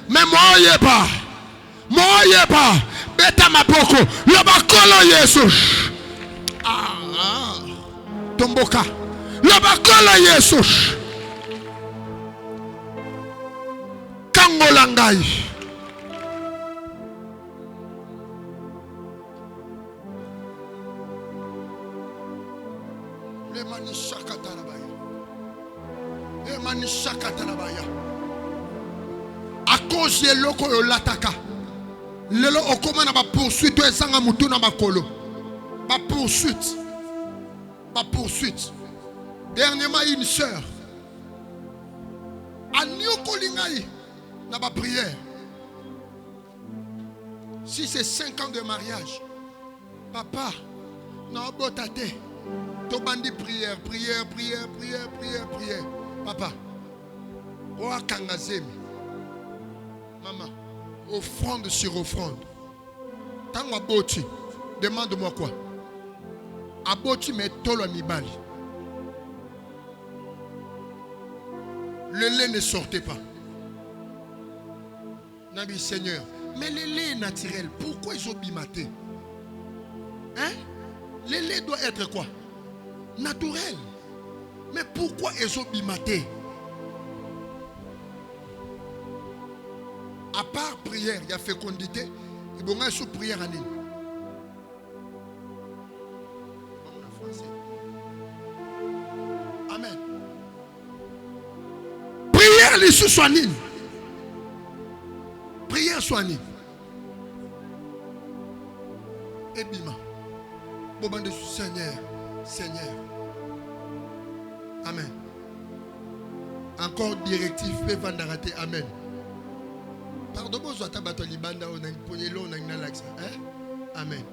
Mais moi, je ne pas. Beta mapoko. Le bakolo Jesus. Tomboka. Le bakolo Jesus. Kangolangai. À cause de l'oko lataka, lelo okoma na ba poursuite esanga mutu na makolo. Ba poursuite. Dernièrement une sœur a nioko lingai na ba prière. Si c'est 5 ans de mariage, papa na botate Tobandi prière. Papa, Oa Kangazemi. Maman, offrande sur offrande. Tant aboti, demande-moi quoi? Aboti mais tolo mibali. Le lait ne sortait pas. Nabi Seigneur, mais le lait est naturel. Pourquoi ils ont bimaté? Hein? Le lait doit être quoi? Naturel. Mais pourquoi ils ont bimaté? À part prière, il y a fécondité. Et bon, sous prière en ligne. Amen. Prière les sous soignés. Prière soignée. Et bima. Boban de Seigneur. Amen. Encore directif, fait vandaraté. Amen. Pardon, vous avez battu libanda, on a une poignée là, on a une laxe. Amen.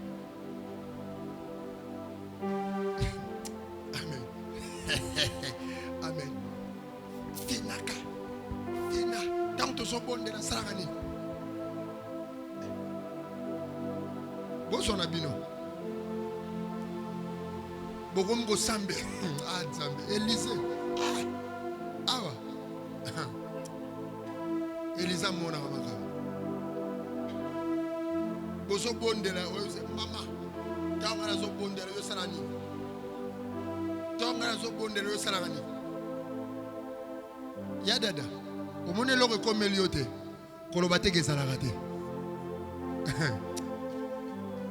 Amen. Amen. Finaka. Fina. Tant que son bon de la sarani. Bon, son abino. Bogongo Sambe. Ah, Sambe. Élysée. Ah, ouais. Elisa mona mama. Bozo bondela mama. Tanga zo bondela yo salani. Tanga zo bondela yo salani. Ya dada. Omone loko komeliote. Kolobate ke salagate.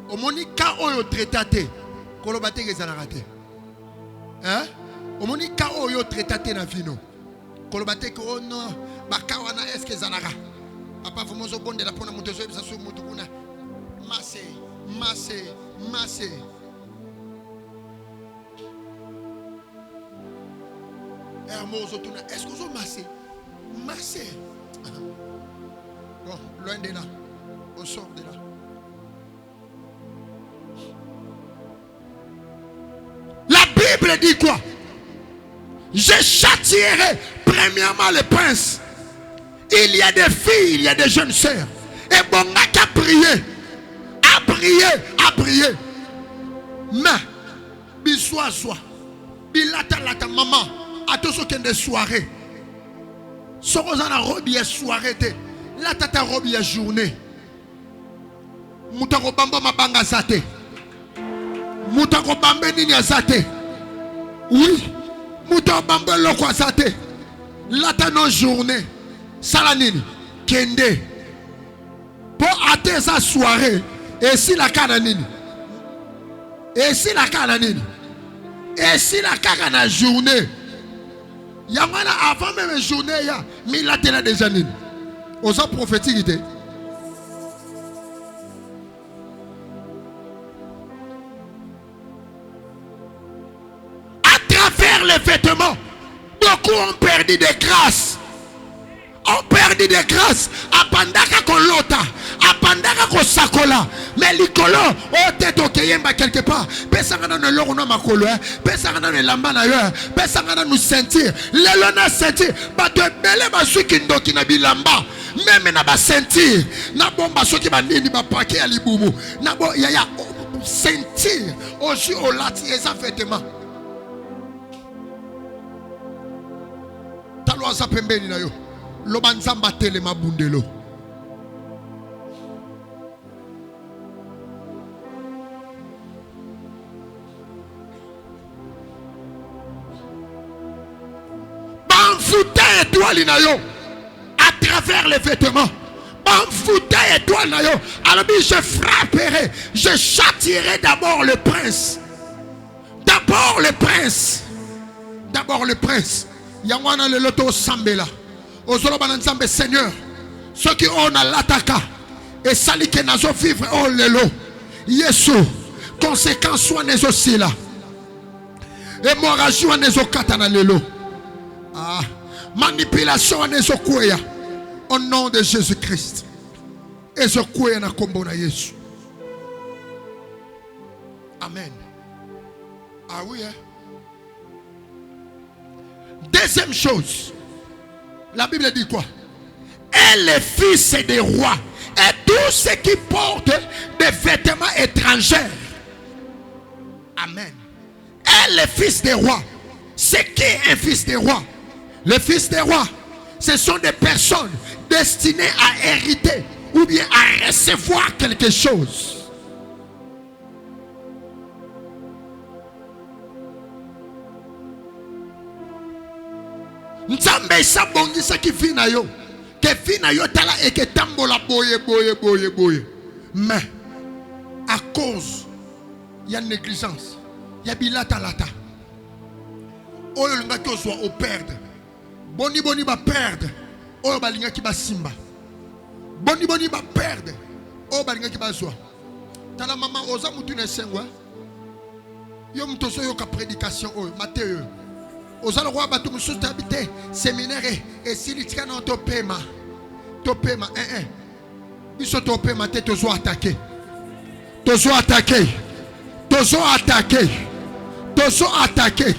Omoni ka oyo traitate. Kolobate ke salagate. Hein? Omoni ka oyo traitate na vino. Kolobate ko oh non. Bakawana eske zanaga. Papa vous mozo bonde la pona mutezo ebisa su mutu kuna. Masse. Hermoso tuna. Est-ce que vous massé? Bon, loin de là. On sort de là. La Bible dit quoi? Je châtierai premièrement le prince. Il y a des filles, il y a des jeunes sœurs. Et bon, on a qu'à prier. À prier. Mais, biswa, bilata, maman, à tous ceux qui ont des soirées. Ceux qui ont des robe, soirée. La tata robe, journée. Moutako bamba mabanga zate. Moutako bamba nini zate. Oui. Moutako bamba loko zate. La tata journée. Salanini, Kende. Pour atteindre sa soirée, et si la cananine, et si la journée, il y a avant même une journée, mais il a déjà nini. On s'en prophétique. À travers les vêtements, beaucoup ont perdu des grâces. On perdit des grâces. Apandaka kolota, apandaka kosakola. Mais l'icolo, oh tête au kayemba quelque part. Pesangana ne l'orona makolo, pesangana ne lamba na yo, pesangana nous sentir. L'elona sentir. Bato bele basu kindo kinabilamba. Même na ba sentir. Na bomba soki ba nini ba paquet alibumu. Na bo yaya sentir. Oji olati eza vêtement. Talo za pembeni na yo. Lobanzamba tele mabundelo. Banfouta étoile na yo à travers les vêtements. Banfouta étoile na yo. Alors je frapperai, je châtierai d'abord le prince. D'abord le prince. Yangwana le loto sambela. Seigneur, ceux qui ont l'attaque et sali que nazo vivre oh lelo Yesu conséquence soit les aussi là hémorragie les okatana lelo manipulation les okuya au nom de Jésus-Christ et ce okuya na kombo na Yesu. Amen. Ah oui, hein? Deuxième chose, la Bible dit quoi? Et les fils des rois, et tous ceux qui portent des vêtements étrangers. Amen. Et les fils des rois. C'est qui un fils des rois? Les fils des rois, ce sont des personnes destinées à hériter ou bien à recevoir quelque chose. Nzambe sa bongisa ki fina yo. Que fina yo tala et que tambola boye. Mais à cause il y a négligence, il y a bilata lata. Oyo linga ki oswa o perdre. Boni ba perdre. Oyo balinga ki ba simba. Boni ba perdre. Oyo balinga ki ba zwa. Tala mama oza mutu ne sengwa. Yo mtoso yo ka prédication oyo Matthieu. Oza le roi batu mususu habité séminaire et si litika na topema. Topema biso topema te tozo attaquer. Tozo attaquer.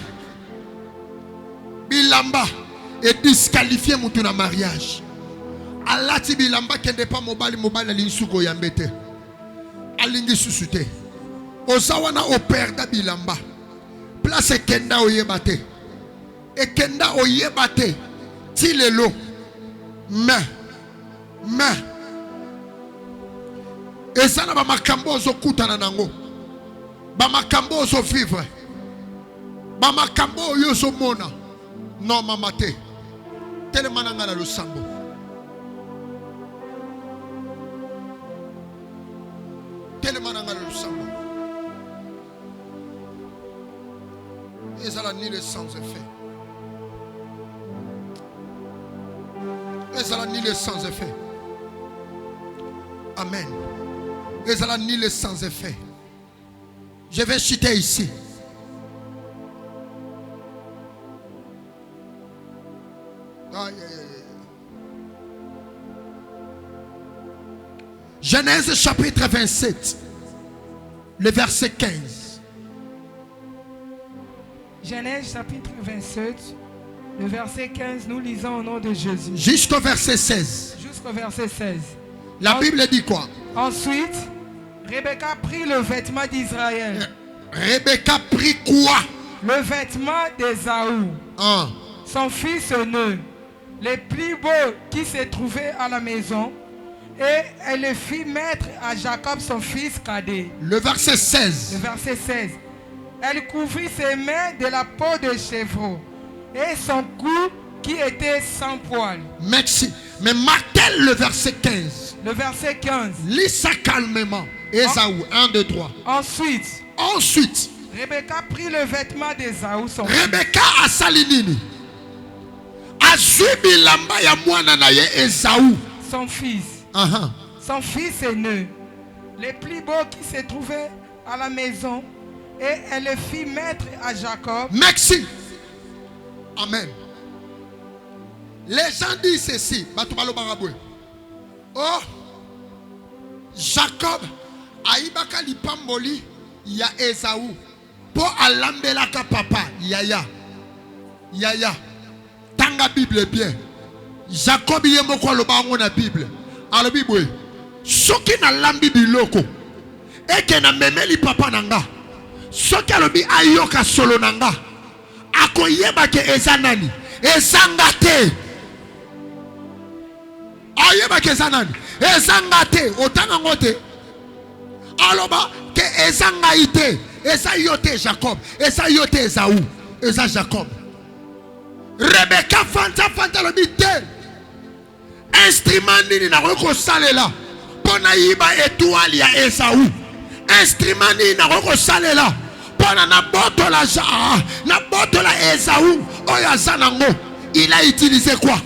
Bilamba et disqualifié mutu na mariage. Alati bilamba kende pa mobali linsuko yambete. Alingi susute. Ozawana operda bilamba. Place kenda oyebate. Et kenda oyebate. Tilelo. Mais. Et ça n'a pas makambo zo kutana nango. Ba makambo zo vivre. Ba makambo yo zo mona. Non mamate. Tellement nangala lo sambo. Tellement nangala lo sambo. Et ça n'a ni le sans effet. Et ça n'a ni le sans effet. Amen. Et ça n'a ni le sans effet. Je vais citer ici. Genèse chapitre 27, le verset 15. Genèse chapitre 27, le verset 15, nous lisons au nom de Jésus. Jusqu'au verset 16. Jusqu'au verset 16. La Bible dit quoi? Ensuite, Rebecca prit le vêtement d'Israël. Rebecca prit quoi? Le vêtement d'Ésaü, son fils aîné, les plus beaux qui se trouvaient à la maison, et elle le fit mettre à Jacob son fils cadet. Le verset 16. Le verset 16. Elle couvrit ses mains de la peau de chèvre et son cou qui était sans poil. Merci. Mais marquez le verset 15. Le verset 15. Lis ça calmement. Ésaü, 1, 2, 3. Ensuite, Rebecca prit le vêtement d'Ésaü, son fils. Rebecca a salinini. Azubi lamba ya mwana na ye Ésaü. Son fils. Son fils aîné. Les plus beaux qui se trouvaient à la maison. Et elle le fit mettre à Jacob. Merci. Amen. Les gens disent ceci. Oh, Jacob aibaka lipamboli ya Ésaü po alambelaka papa yaya. Tanga Bible bien. Jacob yemoko lobango na Bible. Alors Bible. Soki na lambi biloko. Eke na memeli papa nanga. Soki alobi ayoka solo nanga. Akoyeba ke ezanani. Ezangate. Ayeba ke ezanani. Ezangate. Otanga ngote. Aloba ke ezangaite. Eza yote Jacob. Eza yote Ésaü. Eza Jacob. Rebecca fanta lobi te. Instrument nini na roko salela. Pona yiba étoile ya Ésaü. Instrument nini na roko salela. Pona na botola Ésaü. Oya zanango. Il a utilisé quoi?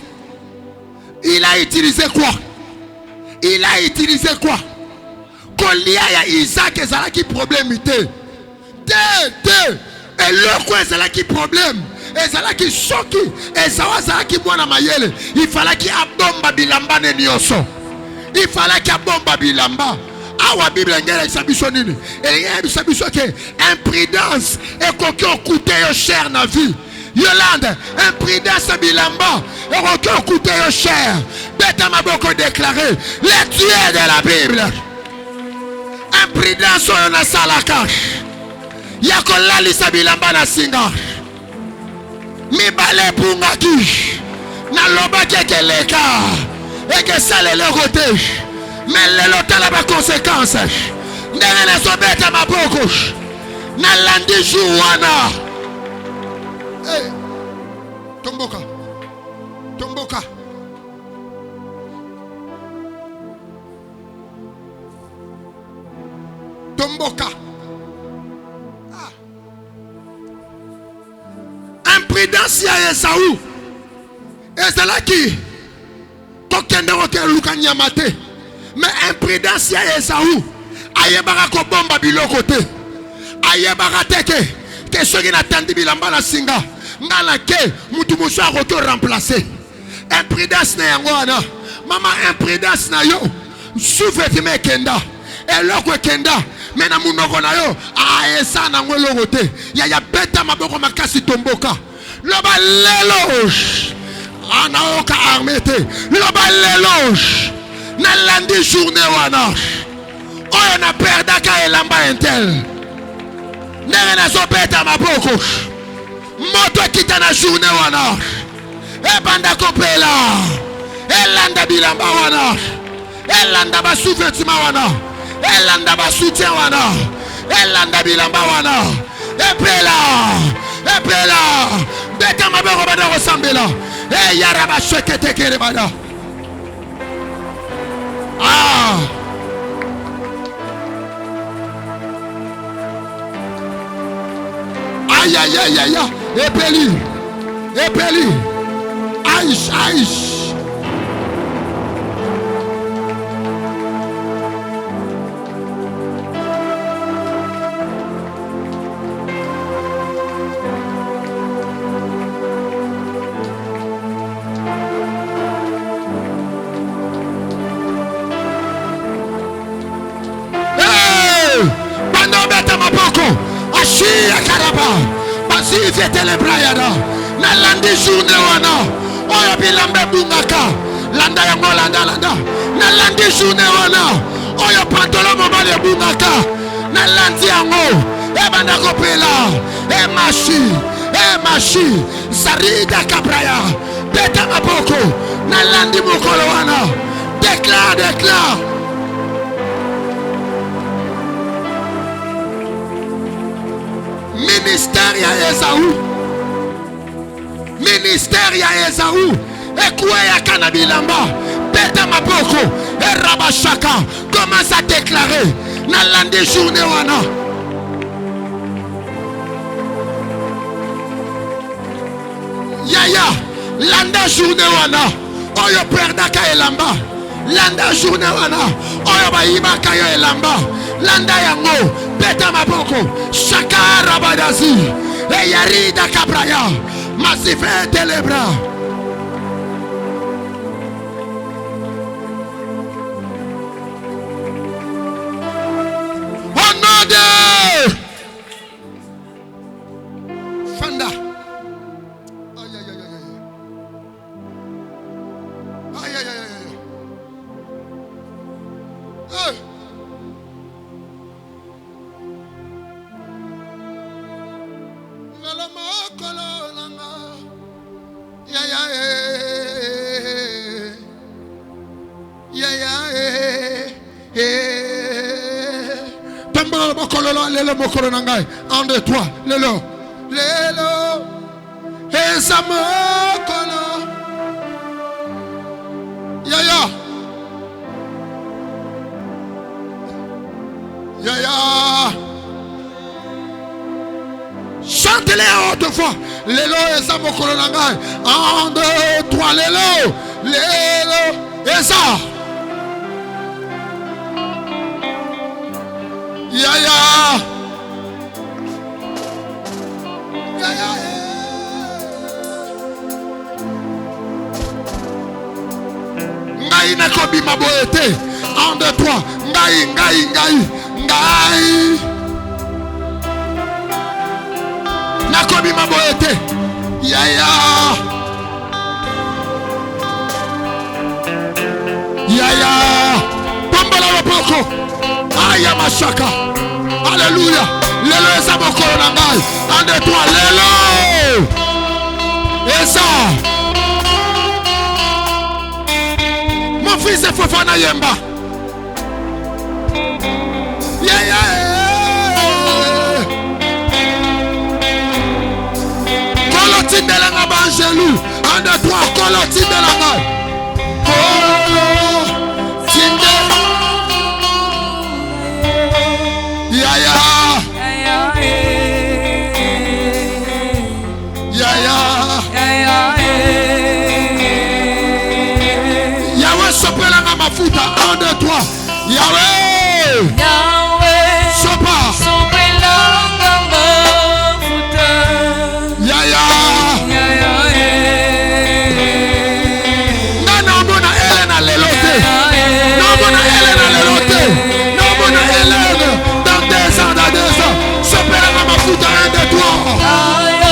Kolia ya Isaac ezala ki problème ite. Et le quoi ezala ki problème. Ezala ki soki. Esawa ezala ki mwana mayele. Il fallait ki abomba bilamba ne nyoso. Il fallait ki abomba bilamba. Awa Bible ngela isabiso nini? Et isabiso ke imprudence et kokyo coûté yo cher na vie. Yolande, imprudence bilamba. Et encore coûter cher. Bête m'a beaucoup déclaré. Les dieux de la Bible. Imprudence on a salaka. Yakola lisa bilamba na singa. Mi bale pungaki. Na loba kekeleka. Et que ça les côté. Mais les lotas la conséquence. Ndenge na sobeta maboko. Na landi jouana. Hey. Tomboka. Tomboka. Tomboka. Ah. Imprudence ya Esaú. Ezalaki. Kokende roke luka nyamate. Mais imprudence ya Esaú. Ayebara ko bomba biloko te. Ayebara teke. Que ceux qui n'attendent bilamba na singa. Ngala ke mutu musu a roke remplacer. Imprudence na yangoana. Mama imprudence na yo. Sous-vêtement kenda. Eloko kenda. Mena munoko na yo. Esa na ngolo te. Ya beta maboko makasi tomboka. Loba leloge. Anaoka armete. Loba leloge. Na lundi journée wana. Oyo na perdaka elamba intel. Nere na zobeta maboko. Moto kita na journée wana. Ebanda kopela. Elanda bilamba wana. Elanda ba sous-vêtement wana. Elanda ba soutien wana. Elanda bilamba wana. Epela. Epela. Beta maboko bada resembela. E yara ba shekete kere bada. Ah. Aïe aïe aïe aïe. Epeli. Epeli. Aïe aïe. Si fete le brayada na landi journée wana oyo bilambe bungaka landa yango landa na landi journée wana oyo pantalon mobile bungaka na landi yango ebanda kopela machi sarida kabraya beta maboko na landi mokolo wana déclare ministère ya Esaú. Ministère ya Esaú. Ekoué ya kanabilamba. Beta maboko. Et Rabashaka commence à déclarer. Na lande journée wana. Yaya. Landa journée wana. Oyo perdaka elamba. Landa journée wana. Oyo bayiba kayo elamba. Landa yango. Beta maboko. Shaka rabadazi. E yarida kabraya. Masife telebra. Onode. Fanda. Aïe aïe aïe aïe. Aïe aïe aïe aïe. Hey. Lelo mokolo nangai. Un, deux, trois. Lelo. Esa mokolo. Yaya. Chantez-les à haute voix. Lelo esa mokolo nangai. Un, deux, trois. Lelo esa. Yaya. Ngai na kobi maboete. Un, deux, trois. Ngai. Nakobi maboete. Yaya. Yaya. Tombola loboko. Aya mashaka. Alléluia. Lelo eza mokolo na ngai. 1, 2, 3. Lelo. Eza. Mon fils est Fofana Yemba. Yaya. Colotine de la Bangelou. 1, 2, 3. Colotine de la Bangelou. Yaya. Yaya. Yahweh sopela na mafuta. 1, 2, 3. Yahweh. Sopa. Yaya. Nana mona Elena lelote. Nana Elena lelote. Nana Elena dans 2 ans, dans 2 ans. Sopela na mafuta. 1, 2, 3.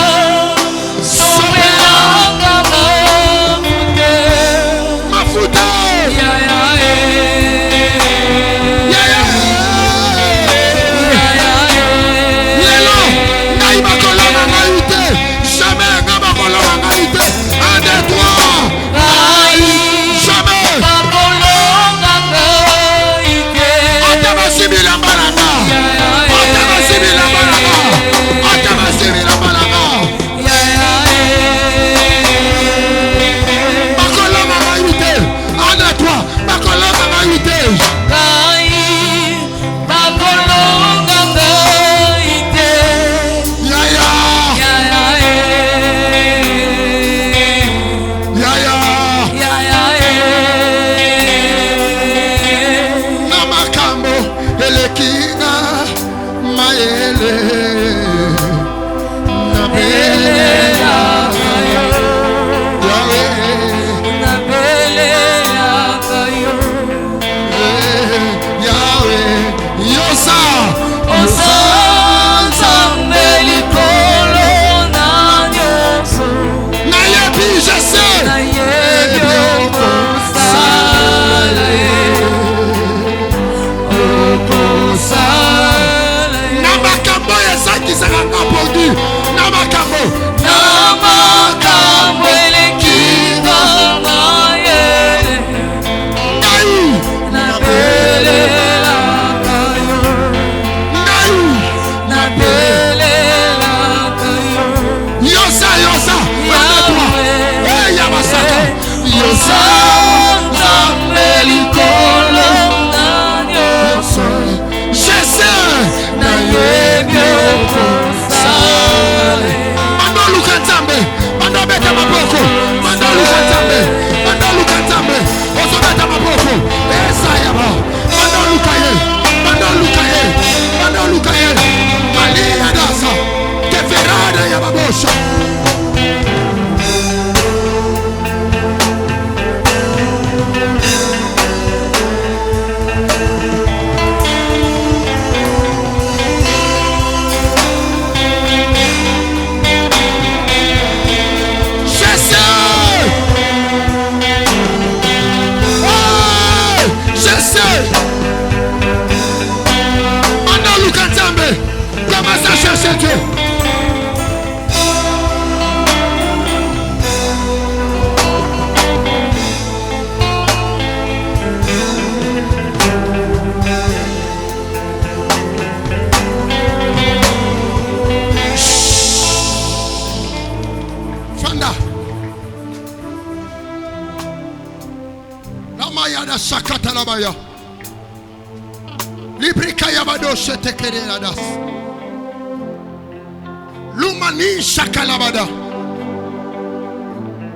Lumani shakalabada.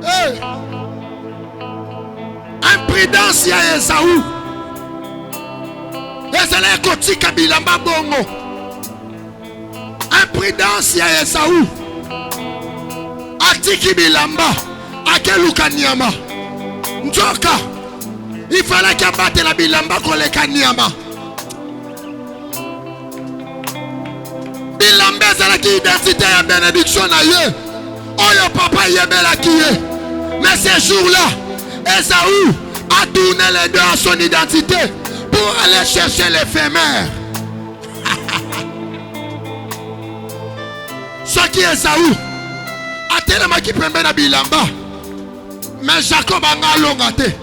Hey. Imprudence ya Esaú. Ezala kotika bilamba bongo. Imprudence ya Esaú. Atiki bilamba. Akeluka nyama. Njoka. Il fallait qu'il batte la bilamba koleka nyama. Bilamba ezala ki identité ya bénédiction na ye. Oyo papa yebela qui est. Mais ces jours-là, Esaü a tourné les deux à son identité pour aller chercher l'éphémère. Ce qui est Esaü a tellement qui peut na bilamba. Mais Jacob a longaté.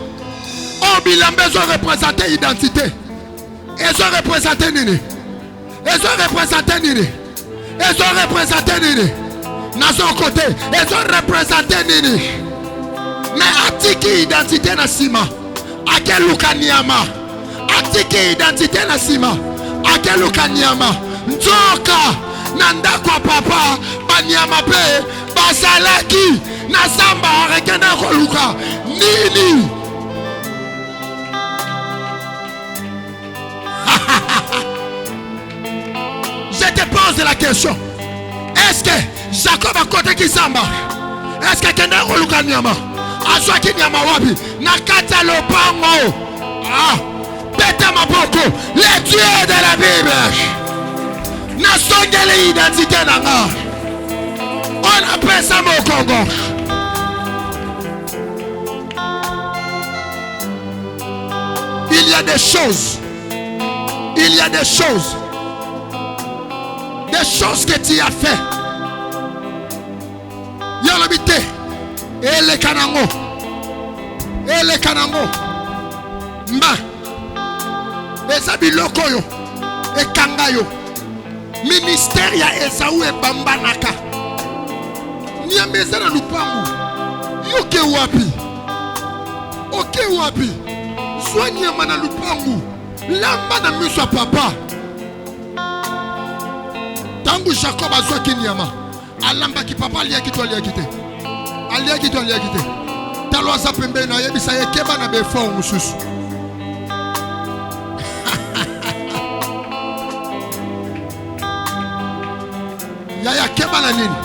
Oh bilamba ils ont représenté identité. Ils ont représenté nini. Ils ont représenté nini. Ils ont représenté nini. Dans son côté, ils ont représenté nini. Mais atiki identité na sima. Akeluka niama. Atiki identité na sima. Akeluka niama. Nzoka nanda kwa papa banyama pe basalaki na samba arekena koluka nini. Je te pose la question. Est-ce que Jacob a côté qui samba? Est-ce que kenda koluka niama? Aswa ki niama wapi? Nakata lopango. Ah, peta maboko. Les dieux de la Bible. Nasongele identité nanga. On appelle ça mon Congo. Il y a des choses. Il y a des choses. Des choses que tu as fait. Yalobite. Et les kanango. Et les kanango. Ma. Et sabiloko yo. Et kangayo. Ministère ya Esaü et Bambanaka. Niameza na lupangu. Yoke wapi? Oke wapi? Soigne mana lupangu. Lamba na miso papa. Tangu Jacob azwa kinyama. Alamba ki papa alia kitwa alia kite. Alia kitwa alia kite. Talwa sa pembe na yebisa yekeba na befo mususu. Yaya keba na nini?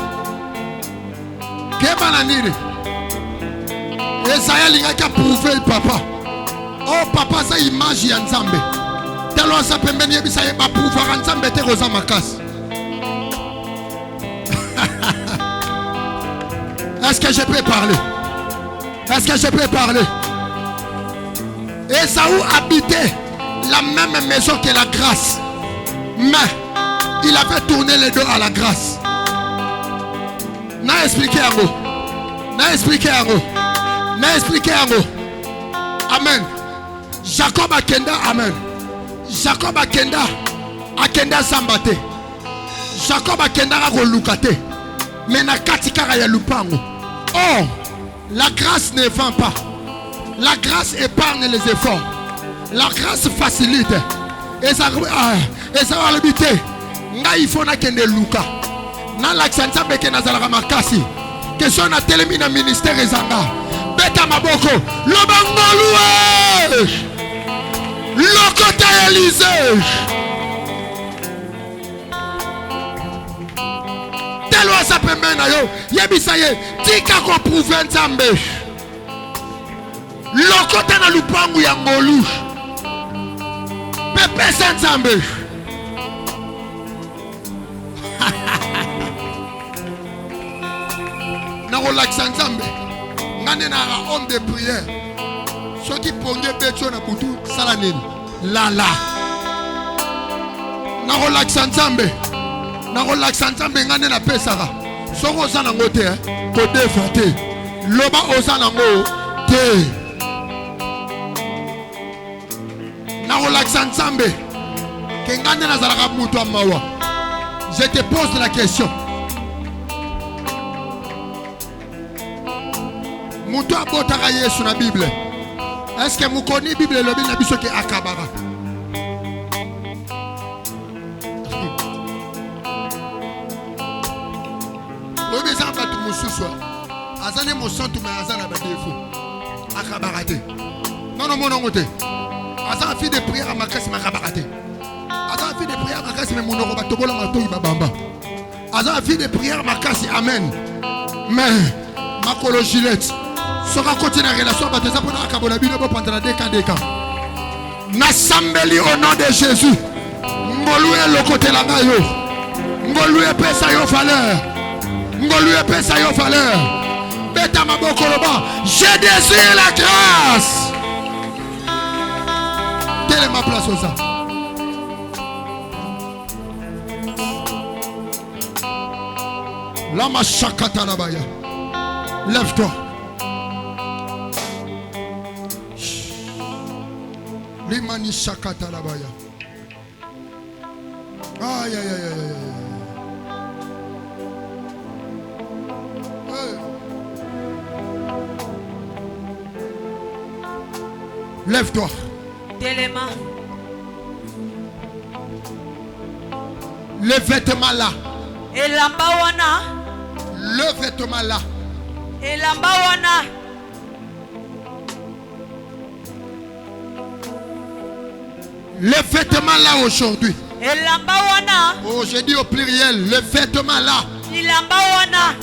Keba na nini? Esaïe lingaki a prouvé papa. Oh papa sa image ya Nzambe. Talo sa pembeni yebisa ye ba prouver Nzambe te roza makasi. Est-ce que je peux parler? Est-ce que je peux parler? Esaü habitait la même maison que la grâce. Mais il avait tourné les deux à la grâce. N'a expliqué un mot. N'a expliqué un mot. N'a expliqué un mot. Amen. Jacob a kenda. Amen. Jacob a kenda. A kenda sambate. Jacob a kenda a relukate. Mais na katikara ya lupango. Oh, la grâce ne vend pas. La grâce épargne les efforts. La grâce facilite. Et ça va l'habiter. Il faut que luka na l'accent beke na zalaka makasi que son a telemi na ministère ezanga beta maboko lobangolue lokota Élysée telo sa pembe na yo yebisa ye tika ko prouver Nzambe lokota na lupangu ya ngolu pepe Nzambe. Relaxer Nzambe ngane na homme de prière ceux qui pongé beto na butu sala nini lala na relaxer Nzambe ngane na pesaka soko zana ngote ko defate loba ozana ngo te na relaxer Nzambe ke ngane na zalaka mutu amawa. Je te pose la question. Mutu abotaka Yesu na Bible. Est-ce que vous connaissez la Bible lobi na biso ke akabara? Obi zamba tu mususu. Azane mo santu ma azana ba defo. Akabara te. Non monongote. Azana fi de prière makasi makabara te. Azana fi de prière makasi me monoko ba tobola matoyi babamba. Azana fi de prière makasi amen. Mais makolo Gillette sera continuer la relation avec tes apôtres à Kabonabino pendant la décade. N'assemblez au nom de Jésus. M'oloué le côté la maillot. M'oloué pesa yo valeur. Ngolu pesa yo valeur. Beta maboko loba. Je désire la grâce. Telle est ma place aux ça. Lama shakata labaya. Lève-toi. Limani shakata labaya. Aïe aïe aïe aïe aïe. Lève-toi. Téléma. Le vêtement là. Elamba wana. Le vêtement là. Elamba wana. Le vêtement là aujourd'hui. Elamba wana. Oh, j'ai dit au pluriel. Le vêtement là. Elamba wana.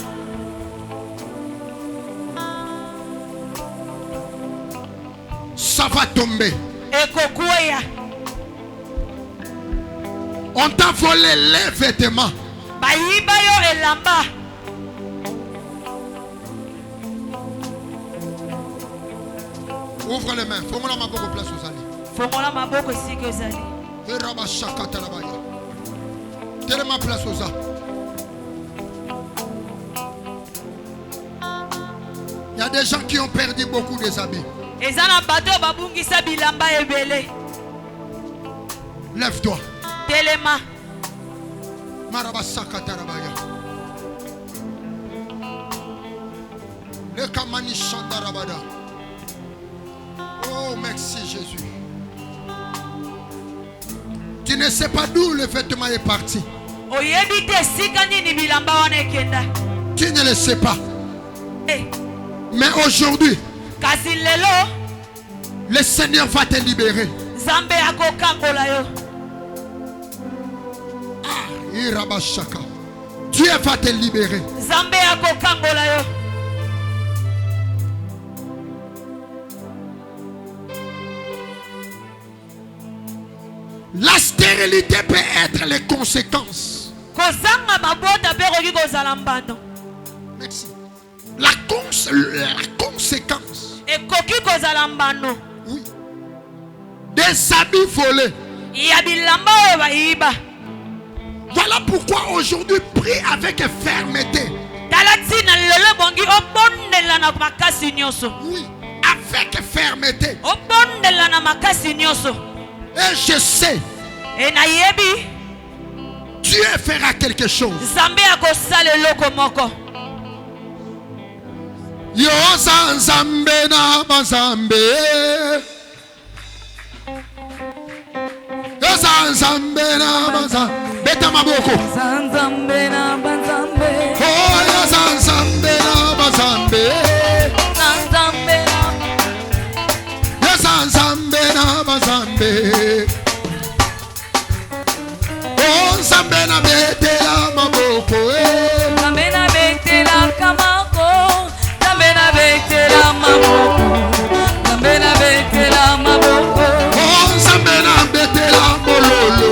Ça va tomber. Ekokuya. On t'a volé les vêtements. Bayiba yo elamba. Ouvre les mains. Faut-moi la maboko place aux alliés. Fongola maboko siko zali. Et Rabba Shakata Labaya. Tellement place aux alliés. Il y a des gens qui ont perdu beaucoup des habits. Ezana bato babungisa bilamba ebele. Lève-toi. Téléma. Maraba Shakata Labaya. Le Kamani Shandarabada. Oh, merci Jésus. Tu ne sais pas d'où le vêtement est parti. Oyebi te sika nini bilamba wana ekenda. Tu ne le sais pas. Eh, Mais aujourd'hui, kasi lelo le Seigneur va te libérer. Zambe akokangola yo. Irabashaka. Dieu va te libérer. Zambe akokangola yo. La stérilité peut être les conséquences. Kozanga mabota pe koki kozala mbando. Merci. La conséquence. Ekoki kozala mbando. Oui. Des habits volés. Ya bilamba oyo bayiba. Voilà pourquoi aujourd'hui prie avec fermeté. Talati na lelo bongi obondela na makasi nyonso. Oui. Avec fermeté. Obondela na makasi nyonso. Et je sais. E na yebi. Dieu fera quelque chose. Zambe akosala eloko moko. Yo zanzambe na bazambe. Yo zanzambe na bazambe. Beta maboko. Zanzambe na bazambe. Oh yo zanzambe na bazambe. Zanzambe na. Yo zanzambe na bazambe. Oh zambe na betela maboko. Zambe na betela kamako. Zambe na betela maboko. Zambe na betela maboko. Oh zambe na betela mololo.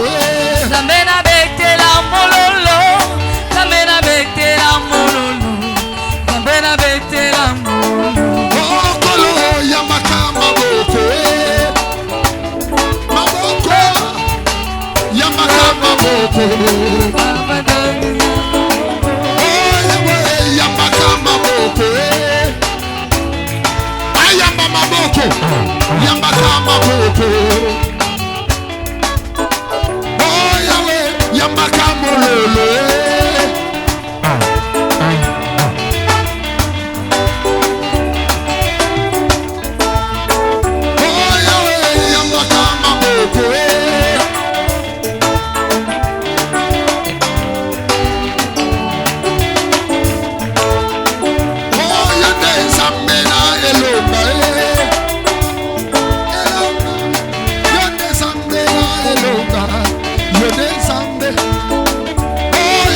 Zambe na betela mololo. Zambe na betela mololo. Zambe na betela mololo. Oh kolo yamaka maboko. Maboko. Yamaka maboko. Oh yamaka maboko. Ayamba maboko. Yamaka maboko. Oh Yahweh yamaka mololo. Oh Yahweh yamaka maboko. Oh yande zambe na elonga. Yande zambe na elonga. Yande zambe. Oh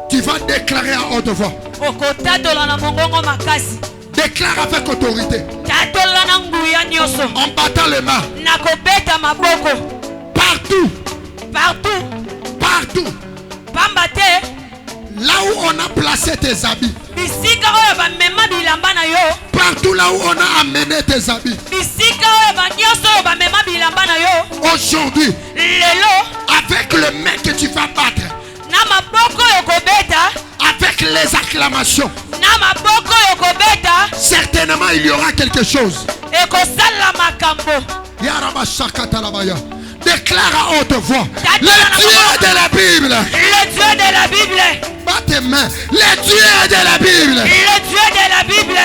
Tu vas déclarer à haute voix. Déclare avec autorité. En battant les mains. Partout. Partout. Là où on a placé tes habits. Partout là où on a amené tes habits. Aujourd'hui, avec le main que tu vas battre, avec les acclamations, certainement il y aura quelque chose. Déclare à haute voix. Le Dieu de la Bible. Le Dieu de la Bible. Bat tes mains. Le Dieu de la Bible. Le Dieu de la Bible.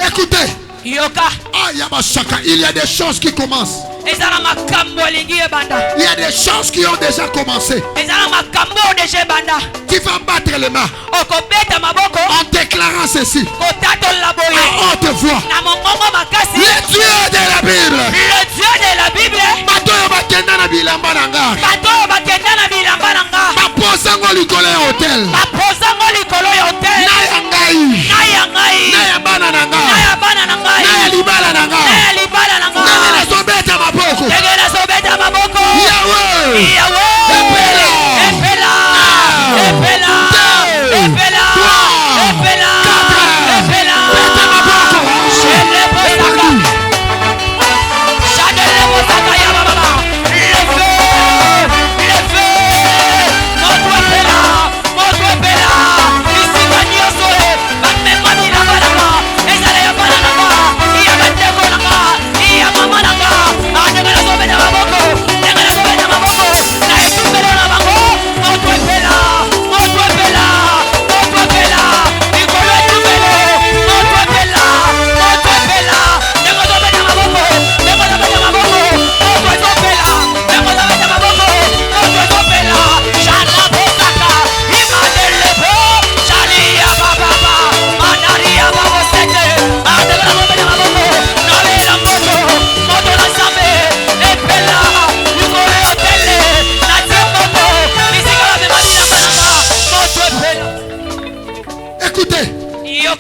Écoutez. Il y a des choses qui commencent. Il y a des choses qui ont déjà commencé. Tu vas battre les mains en déclarant ceci à haute voix. Le Dieu de la Bible. Le Dieu de la Bible.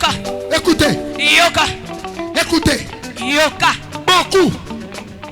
Yoka. Écoutez. Yoka. Écoutez. Yoka. Beaucoup.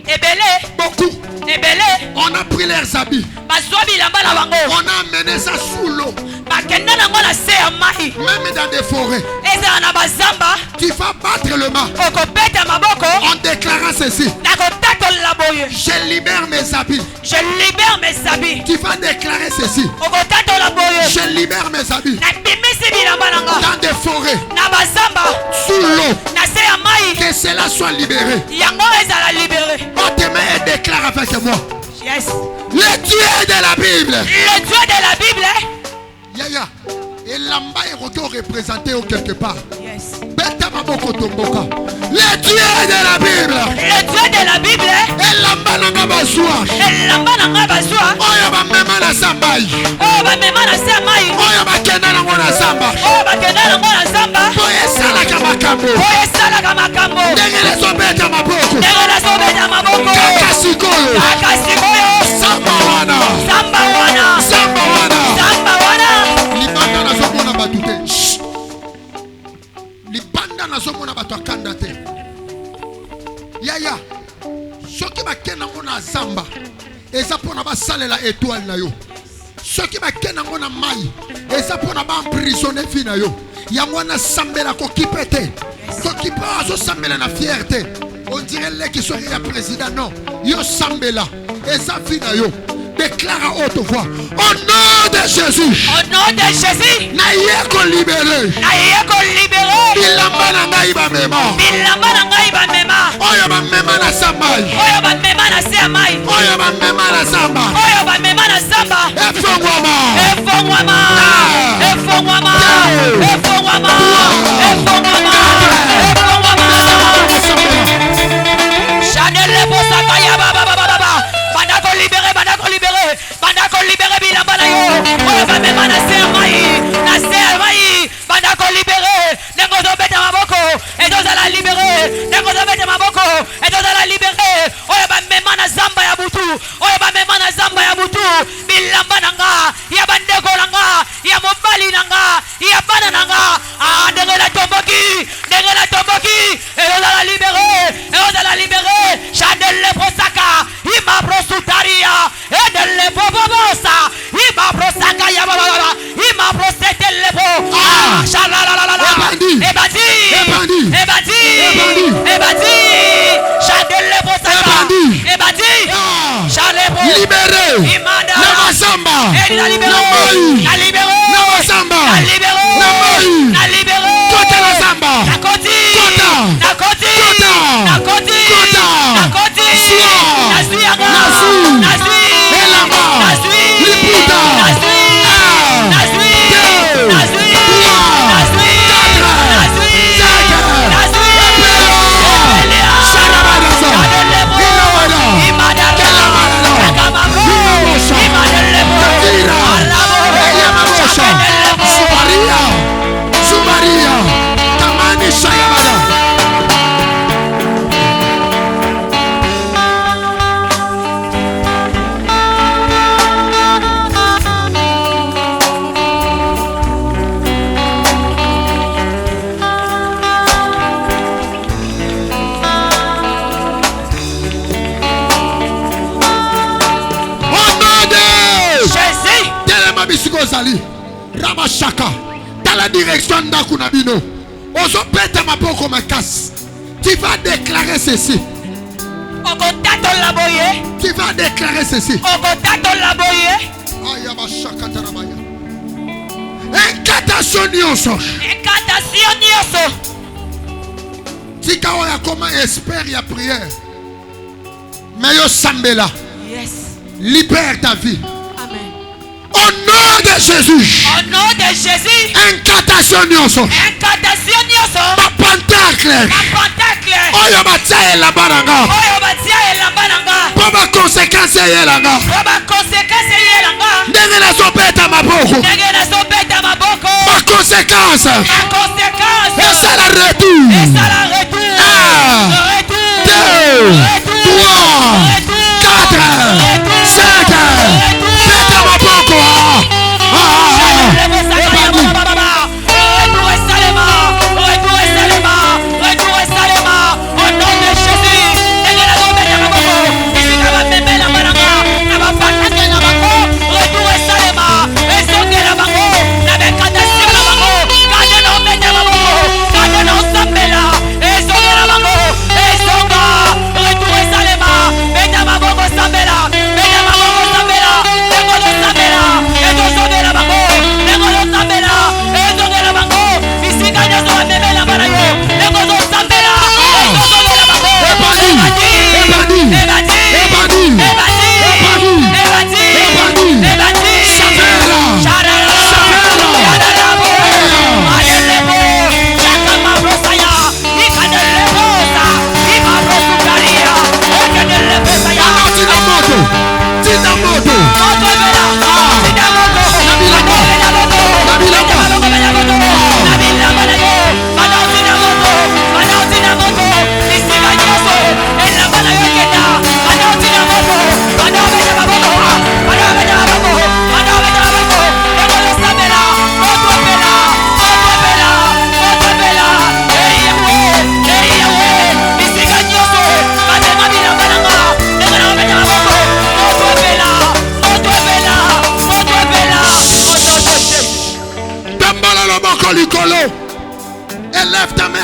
Ebele. Beaucoup. Ebele. On a pris leurs habits. Bazwa bilamba na bango. On a amené ça sous l'eau. Bakenda nango na se ya mai. Même dans des forêts. Ezala na bazamba. Tu vas battre le mât. Okobeta maboko. En déclarant ceci. Nakotatola boye. Je libère mes habits. Je libère mes habits. Tu vas déclarer ceci. Okotatola boye. Je libère mes habits. Nabimisi bilamba nanga. Dans des forêts. Na bazamba. Sous l'eau. Na se ya mai. Que cela soit libéré. Yango ezala libéré. On te met et déclare avec moi. Yes. Le Dieu de la Bible. Le Dieu de la Bible. Yaya. Et l'amba est représenté quelque part. Yes. Beta maboko tomboka. Le Dieu de la Bible. Le Dieu de la Bible. Et l'amba nanga bazwa. Elamba nanga bazwa. Oyo ba mema na sambai. Oh ba mema na se mai. Oyo ba kenda na ngona samba. Oh ba kenda nango na zamba. Boye sala kama kambo. Oh esala kama kambo. Ndenge leso beta maboko. Ndenge na sobeta maboko. Kaka sikoyo. Kaka sikoyo. Samba wana. Samba wana. Samba wana. Samba wana. Libanda na zomona batu te. Libanda na zomona batu akanda te. Yaya. Soki bakenda ngona zamba. Eza pona basalela étoile na yo. Soki bakenda ngona mai. Eza pona ba emprisonner fi na yo. Yango na sambela ko kipete. Ko kipa azo sambela na fierté. On dirait les qui sont les président non. Yo sambela. Eza fi na yo. Déclare à haute voix. Au nom de Jésus. Au nom de Jésus. Naïeko libéré. Naïeko libéré. Bilamba na ngai ba mema. Bilamba na ngai ba mema. Oyo ba mema na sambai. Oyo ba mema na se mai. Oyo ba mema na samba. Oyo ba mema na samba. Efongwama. Efongwama. Efongwama. Efongwama. Efongwama. Chanel le posaka ya ba ba ba ba ba. Bandako libéré, bandako libéré. Bandako libéré bilamba na yo. Oyo ba mema na se mai. Na se mai. Bandako libéré. Nengo zo beta maboko. Ezo za libéré. Nengo zo beta maboko. Ezo za libéré. Oyo ba mema na zamba ya butu. Oyo ba mema na zamba ya butu. Bilamba nanga. Ya bandeko nanga. Ya mobali nanga. Ya bana nanga. Ah, ndenge la tomboki. Ndenge la tomboki. Ezo za libéré. Ezo za libéré. Chanel le prosaka. Ima prosutaria. Edel le bobosa. Ima prosaka ya baba. Ima prosete le bo. Ah, shalalala. Ebadi. Ebadi. Ebadi. Ebadi. Ebadi. Chanel le prosaka. Ebadi. Ebadi. Chanel le libéré. Imada. Na masamba. Na libéré. Na mai. Na libéré. Na masamba. Na libéré. Na mai. Na libéré. Kota na samba. Na koti. Kota. Na koti. Kota. Na koti. Kota. Na koti. Sua. Na suyaga. Nasu. Na sui. Elamba. Na sui. Liputa. Na sui. Un. Na sui. Deux. Na sui. Trois. Na sui. Quatre. Na sui. Cinq. Na sui. Epela. Sharabadaza. Ilawada. Kelamada. Imamosha. Kakira. Eyamamosha. Sumaria. Sumaria. Tamani Shayabada. Zali Ramashaka dans la direction d'Akunabino. Ozo pète ma boko makasi. Tu vas déclarer ceci. Okotato laboye. Tu vas déclarer ceci. Okotato laboye. Ayabashaka tarabaya. Incantation nyonso. Incantation nyonso. Tika oya koma espère ya prière. Mais yo sambela. Yes. Libère ta vie. Amen. Au nom de Jésus. Au nom de Jésus. Incantation nyonso. Incantation nyonso. Ma pentacle. Ma pentacle. Oyo batia elamba nanga. Oyo batia elamba nanga. Po ba conséquence yelanga. Po ba conséquence yelanga. Ndenge nazobeta maboko. Ndenge nazobeta maboko. Ma conséquence. Ma conséquence. Et ça la retour. Et ça la retour. Un. Retour. Deux. Retour. Trois. Retour. Quatre. Retour. Cinq. Beta maboko. Retour et salement.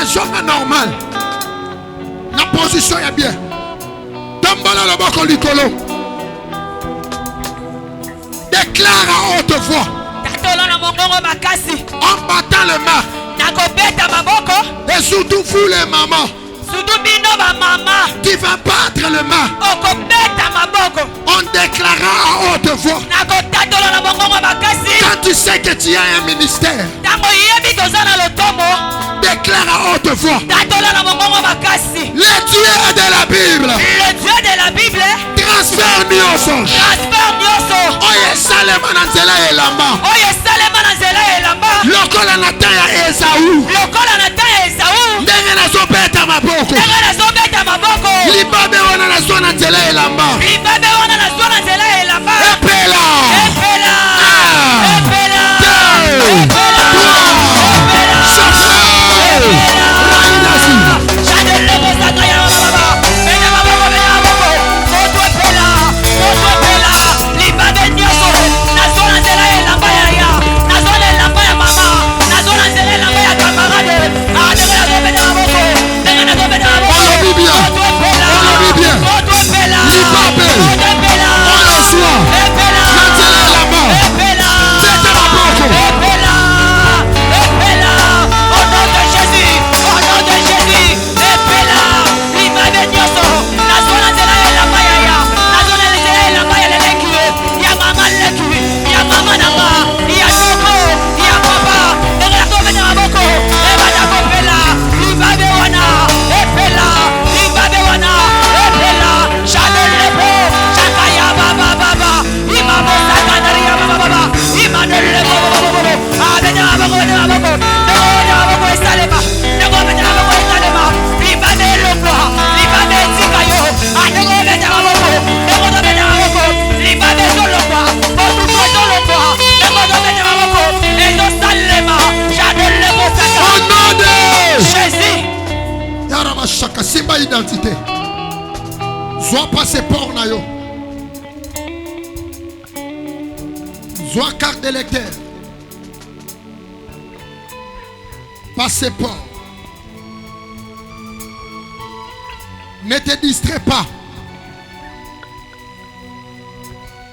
zonga normal. La position est bien. Tombola le boko likolo. Déclare à haute voix. En battant les mains. Et surtout vous les mamans. Qui va battre les mains. On déclarera à haute voix. Quand tu sais que tu as un ministère, déclare à haute voix. Le Dieu de la Bible. Transfert Nyoso. Oye Salema Nanzela Elamba. Lokola Nataya Esaú. Ndenge nazobeta maboko. Libabe wana na zona Nanzela Elamba. Epela. Simba identité. Soit passeport na yo. Soit carte d'électeur. Passeport. Ne te distrais pas.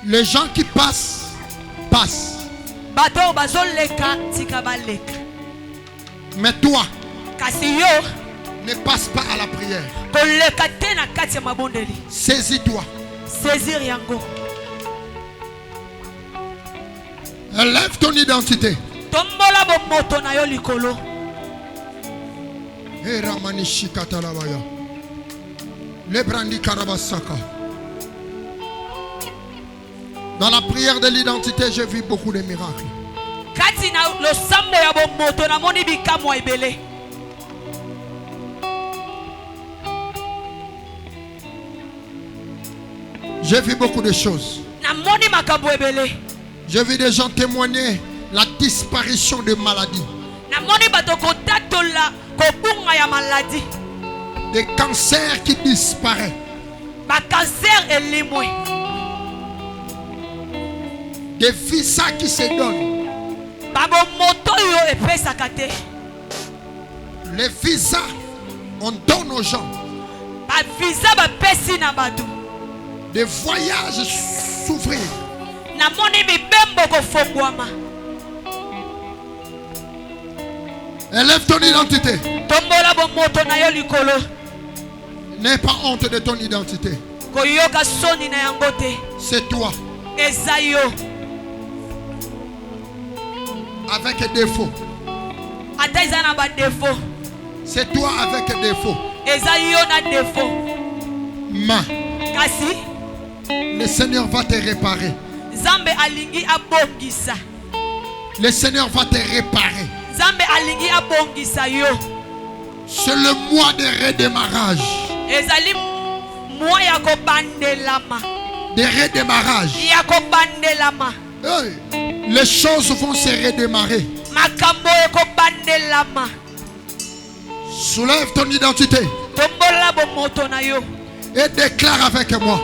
Les gens qui passent, passent. Mais toi, ne passe pas à la prière. Saisis-toi. Lève ton identité. Dans la prière de l'identité, j'ai vu beaucoup de miracles. J'ai vu beaucoup de choses. J'ai vu des gens témoigner la disparition de maladies. Des cancers qui disparaissent. Des visas qui se donnent. Les visas, on donne aux gens. Des voyages s'ouvrir. Élève ton identité. N'aie pas honte de ton identité. C'est toi. Avec défaut. C'est toi avec défaut. Ma. Le Seigneur va te réparer. Le Seigneur va te réparer. C'est le mois de redémarrage. De redémarrage. Hey, les choses vont se redémarrer. Soulève ton identité. Et déclare avec moi.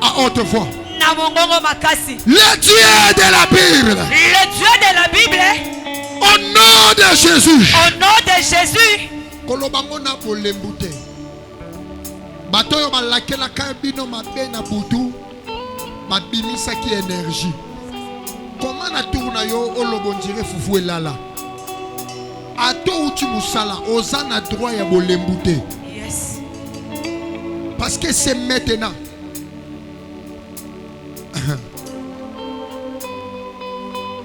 À haute voix. Le Dieu de la Bible. Le Dieu de la Bible. Au nom de Jésus. Au nom de Jésus. Kolobangona bolembute. Batoyo balakela kabino mabe na butu. Mabimisa ki énergie. Comment na tourna yo olobondire fufu elala. Ato uti musala ozana droit ya bolembute. Yes. Parce que c'est maintenant.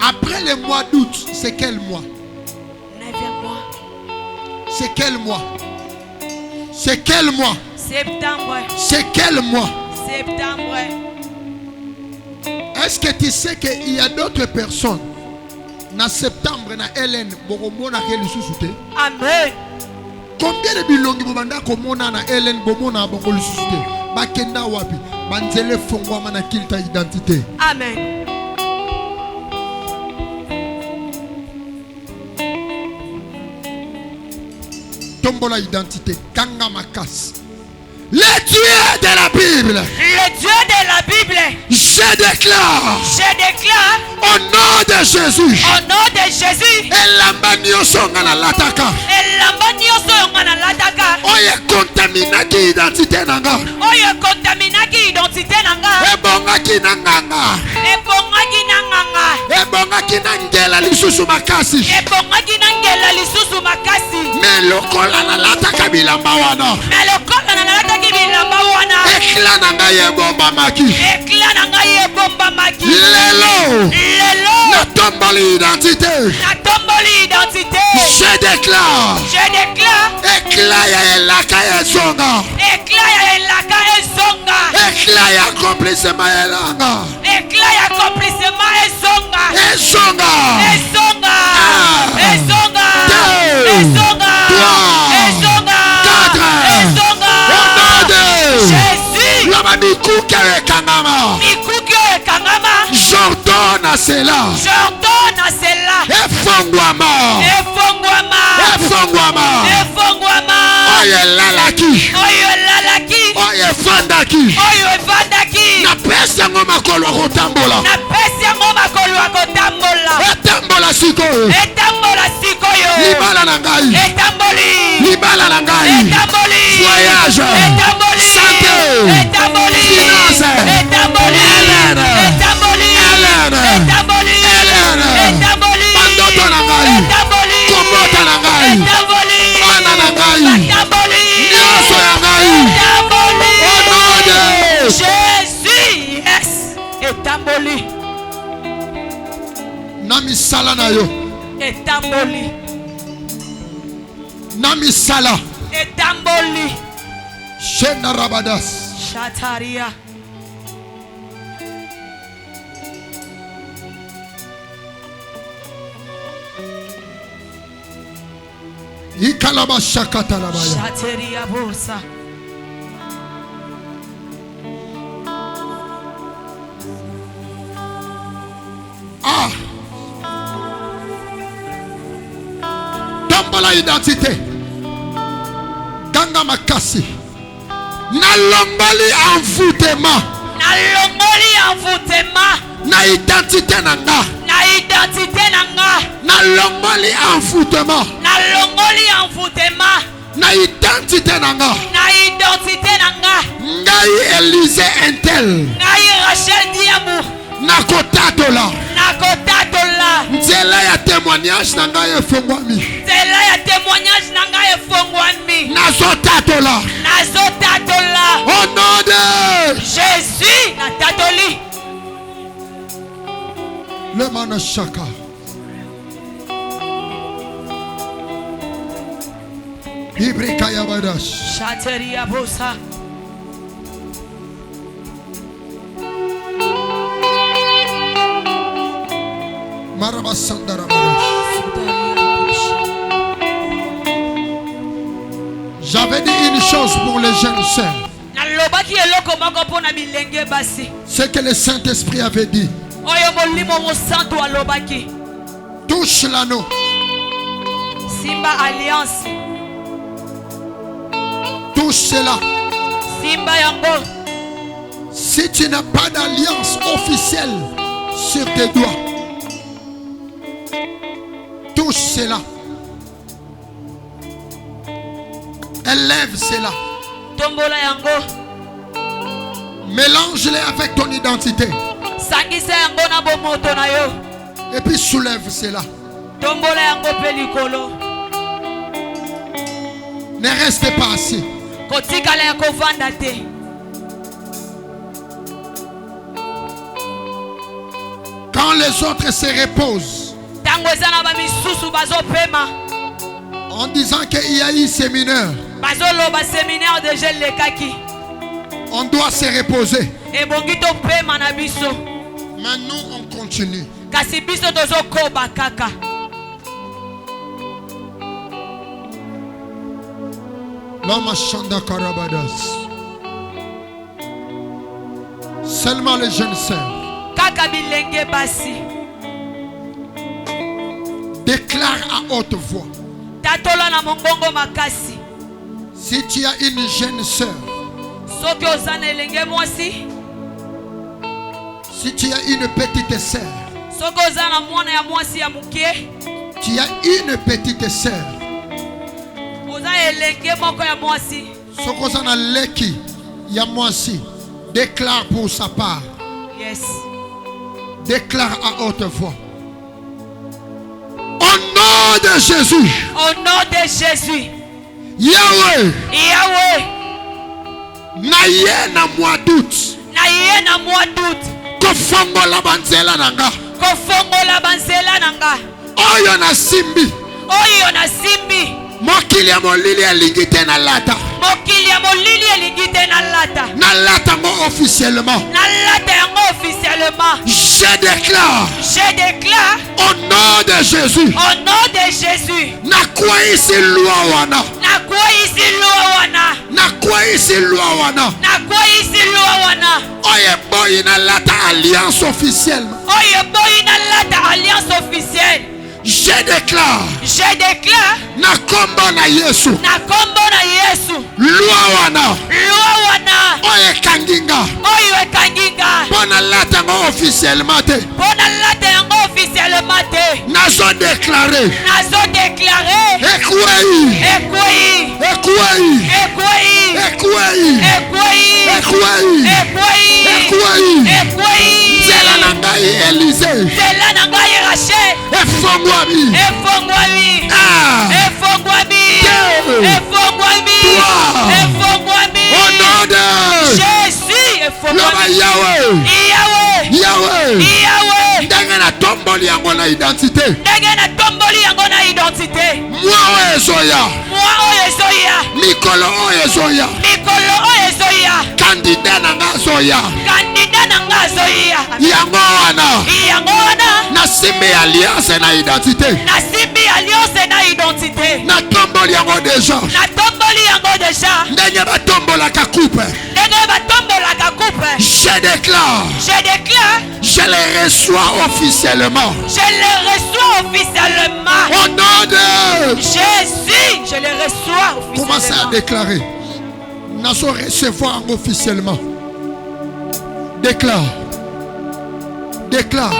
Après le mois d'août, c'est quel mois? 9e mois. C'est quel mois? C'est quel mois? Septembre. C'est quel mois? Septembre. Est-ce que tu sais qu'il y a d'autres personnes en septembre, na Hélène, bomona keli susute? Amen. Combien de bilongi bobanda komona na Hélène bomona bongoli susute? Bakenda wapi? Banzele fongwa mana kilta identité. Amen. Tombola identité, kanga makas. Le Dieu de la Bible. Le Dieu de la Bible. Je déclare. Je déclare. Au nom de Jésus. Au nom de Jésus. Elamba nyonso nga na lataka. Elamba nyonso nga na lataka. Oye contaminaki identité nanga. Oye contaminaki identité nanga. Ebongaki na nganga. Ebongaki na nganga. Ebongaki na ngela lisusu makasi. Ebongaki na ngela lisusu makasi. Me lokola na lataka bilamba wana. Me lokola na lataki bilamba wana. Ekla na ngai ebombamaki. Ekla na ngai ebombamaki. Lelo. Lelo. Na tomboli identité. Na tomboli identité. Je déclare. Je déclare. Ekla ya elaka ezonga. Ekla ya elaka ezonga. Ekla ya accomplissement elanga. Ekla ya accomplissement ezonga. Ezonga. Ezonga. Ezonga. Ezonga. Ezonga. Ezonga. Jésus. Lama mikuke ekangama. Mikuke ekangama. J'ordonne à cela. J'ordonne à cela. Efongwama. Efongwama. Efongwama. Efongwama. Oye lalaki. Oye lalaki. Oye fandaki. Oye fandaki. Na pesa yango makolo kotambola. Na pesa yango makolo kotambola. Etambola sikoyo. Etambola sikoyo. Libala na ngai. Etamboli. Libala na ngai. Etamboli. Voyage. Etamboli. Santé. Etamboli. Finance. Etamboli. Hélène. Etamboli. Hélène. Etamboli. Hélène. Etamboli. Bandoto na ngai. Etamboli. Komota na ngai. Etamboli. Ana na ngai. Etamboli. Nyonso ya ngai. Etamboli. Au nom de Jésus. Yes. Etamboli. na misala na yo. Etamboli. Na misala. Etamboli. Shena rabadas. Shataria. Ikalaba shakata labaya. Shateria bosa. Ah. Tombola identité. Ganga makasi. Nalombali envoûtement. Nalongoli envoûtement. Na identité nanga. Na identité nanga. Nalombali envoûtement. Nalongoli envoûtement. Na identité nanga. Na identité nanga. Ngai Élysée Intel. Ngai Rachel Diamou. Nakotatola. Nakotatola. Nzela ya témoignage nanga efongwami. Nzela ya témoignage nanga efongwami. Nazotatola. Nazotatola. Au nom de Jésus natatoli. le manashaka. Ibrika yabadash. Shateria bosa. Marabasandara badash. J'avais dit une chose pour les jeunes sœurs. Nalobaki eloko moko pona bilenge basi. Ce que le Saint-Esprit avait dit. Oyo molimo mosantu alobaki. Touche l'anneau. Simba alliance. Touche cela. Simba yango. Si tu n'as pas d'alliance officielle sur tes doigts, touche cela. Elle lève cela. Tombola yango. Mélange-les avec ton identité. Sangisa yango na bomoto na yo. Et puis soulève cela. Tombola yango pe likolo. Ne restez pas assis. Kotikala ya kovanda te. Quand les autres se reposent, Tango eza na ba misusu bazopema. en disant qu'il y a eu séminaire, Bazoloba séminaire de jeunes lekaki. on doit se reposer. Ebongi topema na biso. Mais nous, on continue. Kasi biso tozokoba kaka. Lama Shanda Karabadas. Seulement les jeunes sœurs. Kaka bilenge basi. Déclare à haute voix. Tatola na mongongo makasi. Si tu as une jeune sœur, Soki ozana elenge mwasi. si tu as une petite sœur, Soki ozana mwana ya mwasi ya mukie. tu as une petite sœur, Oza elenge moko ya mwasi. Sokozana Leki, Yamwasi, déclare pour sa part. Yes. Déclare à haute voix. Au nom de Jésus, Au nom de Jésus. Yahweh, Yahweh. naye na mois d'août, Na ye na mois d'août. kofongola banzela nanga, Kofongola banzela nanga. oyo na simbi, Oyo na simbi. mokili ya molili elingi te na lata. Mokili ya molili elingi te na lata. Na lata ngo officiellement. Na lata yango officiellement. Je déclare Je déclare au nom de Jésus, au nom de Jésus. nakwisi loi wana, Nakwisi loi wana. nakwisi loi wana, Nakwisi loi wana. oye boyi na lata alliance officielle. Oyo boyi na lata alliance officielle. Je déclare Je déclare na kombo na Yesu, na kombo na Yesu. loi wana Loi wana. oye kanginga Oyo ekanginga. pona lata ngo officiellement te. Pona lata yango officiellement te. Nazo déclarer Nazo déclaré. ekwei, Ekwei. ekwei, Ekwei. ekwei, Ekwei. ekwei, Ekwei. ekwei. Ekwei. Nzela na ngai Élysée Nzela na ngai Rachel. efongwami. Efongwami. Ah, Efongwami. Deux. Efongwami. Trois. Efongwami. au nom de Jésus. loba Efongwami. Yahweh, Yahweh. Yahweh, Yahweh. ndenge na tomboli yango na identité, Ndenge na tomboli yango na identité. mwa oyo ezoya, Moi oyo ezoya. mikolo oyo ezoya, Mikolo oyo ezoya. kandida na nga azoya, Kandida na nga azoya. yango wana Yango wana. nasimbi alliance na identité, Nasimbi alliance na identité. na tomboli yango deja Na tomboli yango deja. ndenge batombolaka coupe. Ndenge batombolaka coupe. Je déclare, Je déclare. je les reçois officiellement Je le reçois officiellement. au nom de. Jésus, je le reçois Commencez à officiellement. déclarer. Nous allons recevoir officiellement. Déclare. Déclare.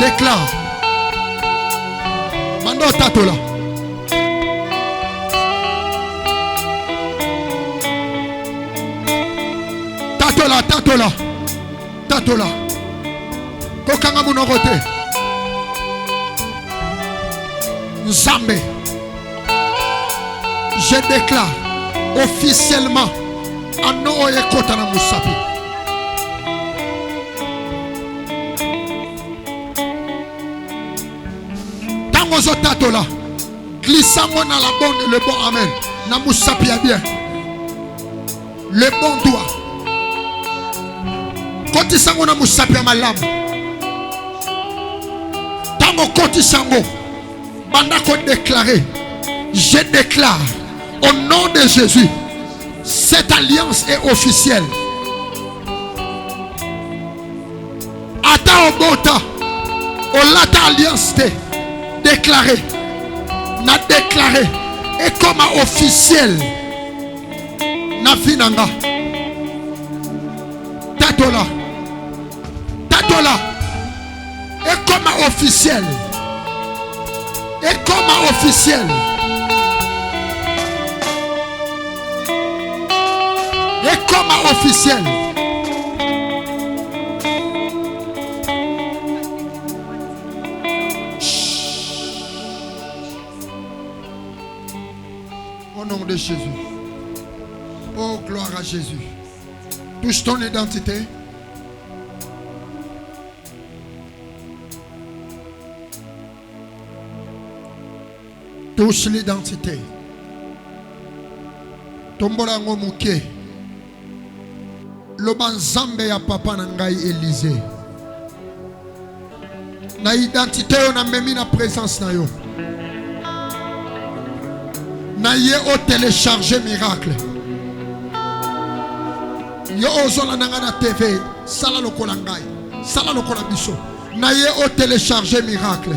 Déclare. Mando tatola. Tatola, tatola. Tatola. Kokanga munoko te. Nzambe, je déclare officiellement ano oyo ekota na musapi. Tango ozotatola, glissango na la bonne, le bon amen. Na musapi ya bien. Le bon doigt. Kotisango na musapi ya malamu. Tango kotisango. Bandako déclaré, je déclare au nom de Jésus, cette alliance est officielle. Ata obota, olata alliance te déclaré, na déclaré et comme officiel. Na finanga, tatola, tatola. officiel. Ekoma officiel. Ekoma officiel. Au nom de Jésus. Oh, gloire à Jésus. Touche ton identité. Touche l'identité. Tombola ngomuke. Loba nzambe ya papa na ngai Élisée. Na identité yo na memi na présence na yo. Na ye o télécharger miracle. Yo ozola nanga na TV, sala lokola ngai, sala lokola biso. Na ye o télécharger miracle.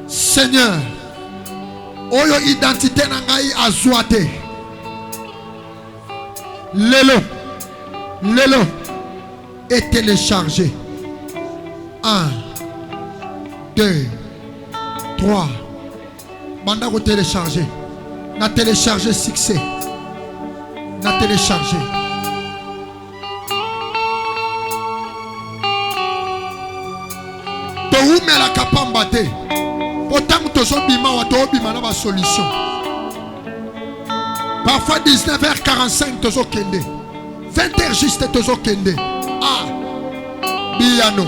Seigneur, oyo identité na ngai azwate. Lelo est téléchargé. 1, 2, 3. Banda ko télécharger. Na télécharger succès. Na télécharger. To umela kapamba te. Autant que tu as une solution. Parfois 19h45 tu as kende. 20h juste tu as kende. Ah, Biano.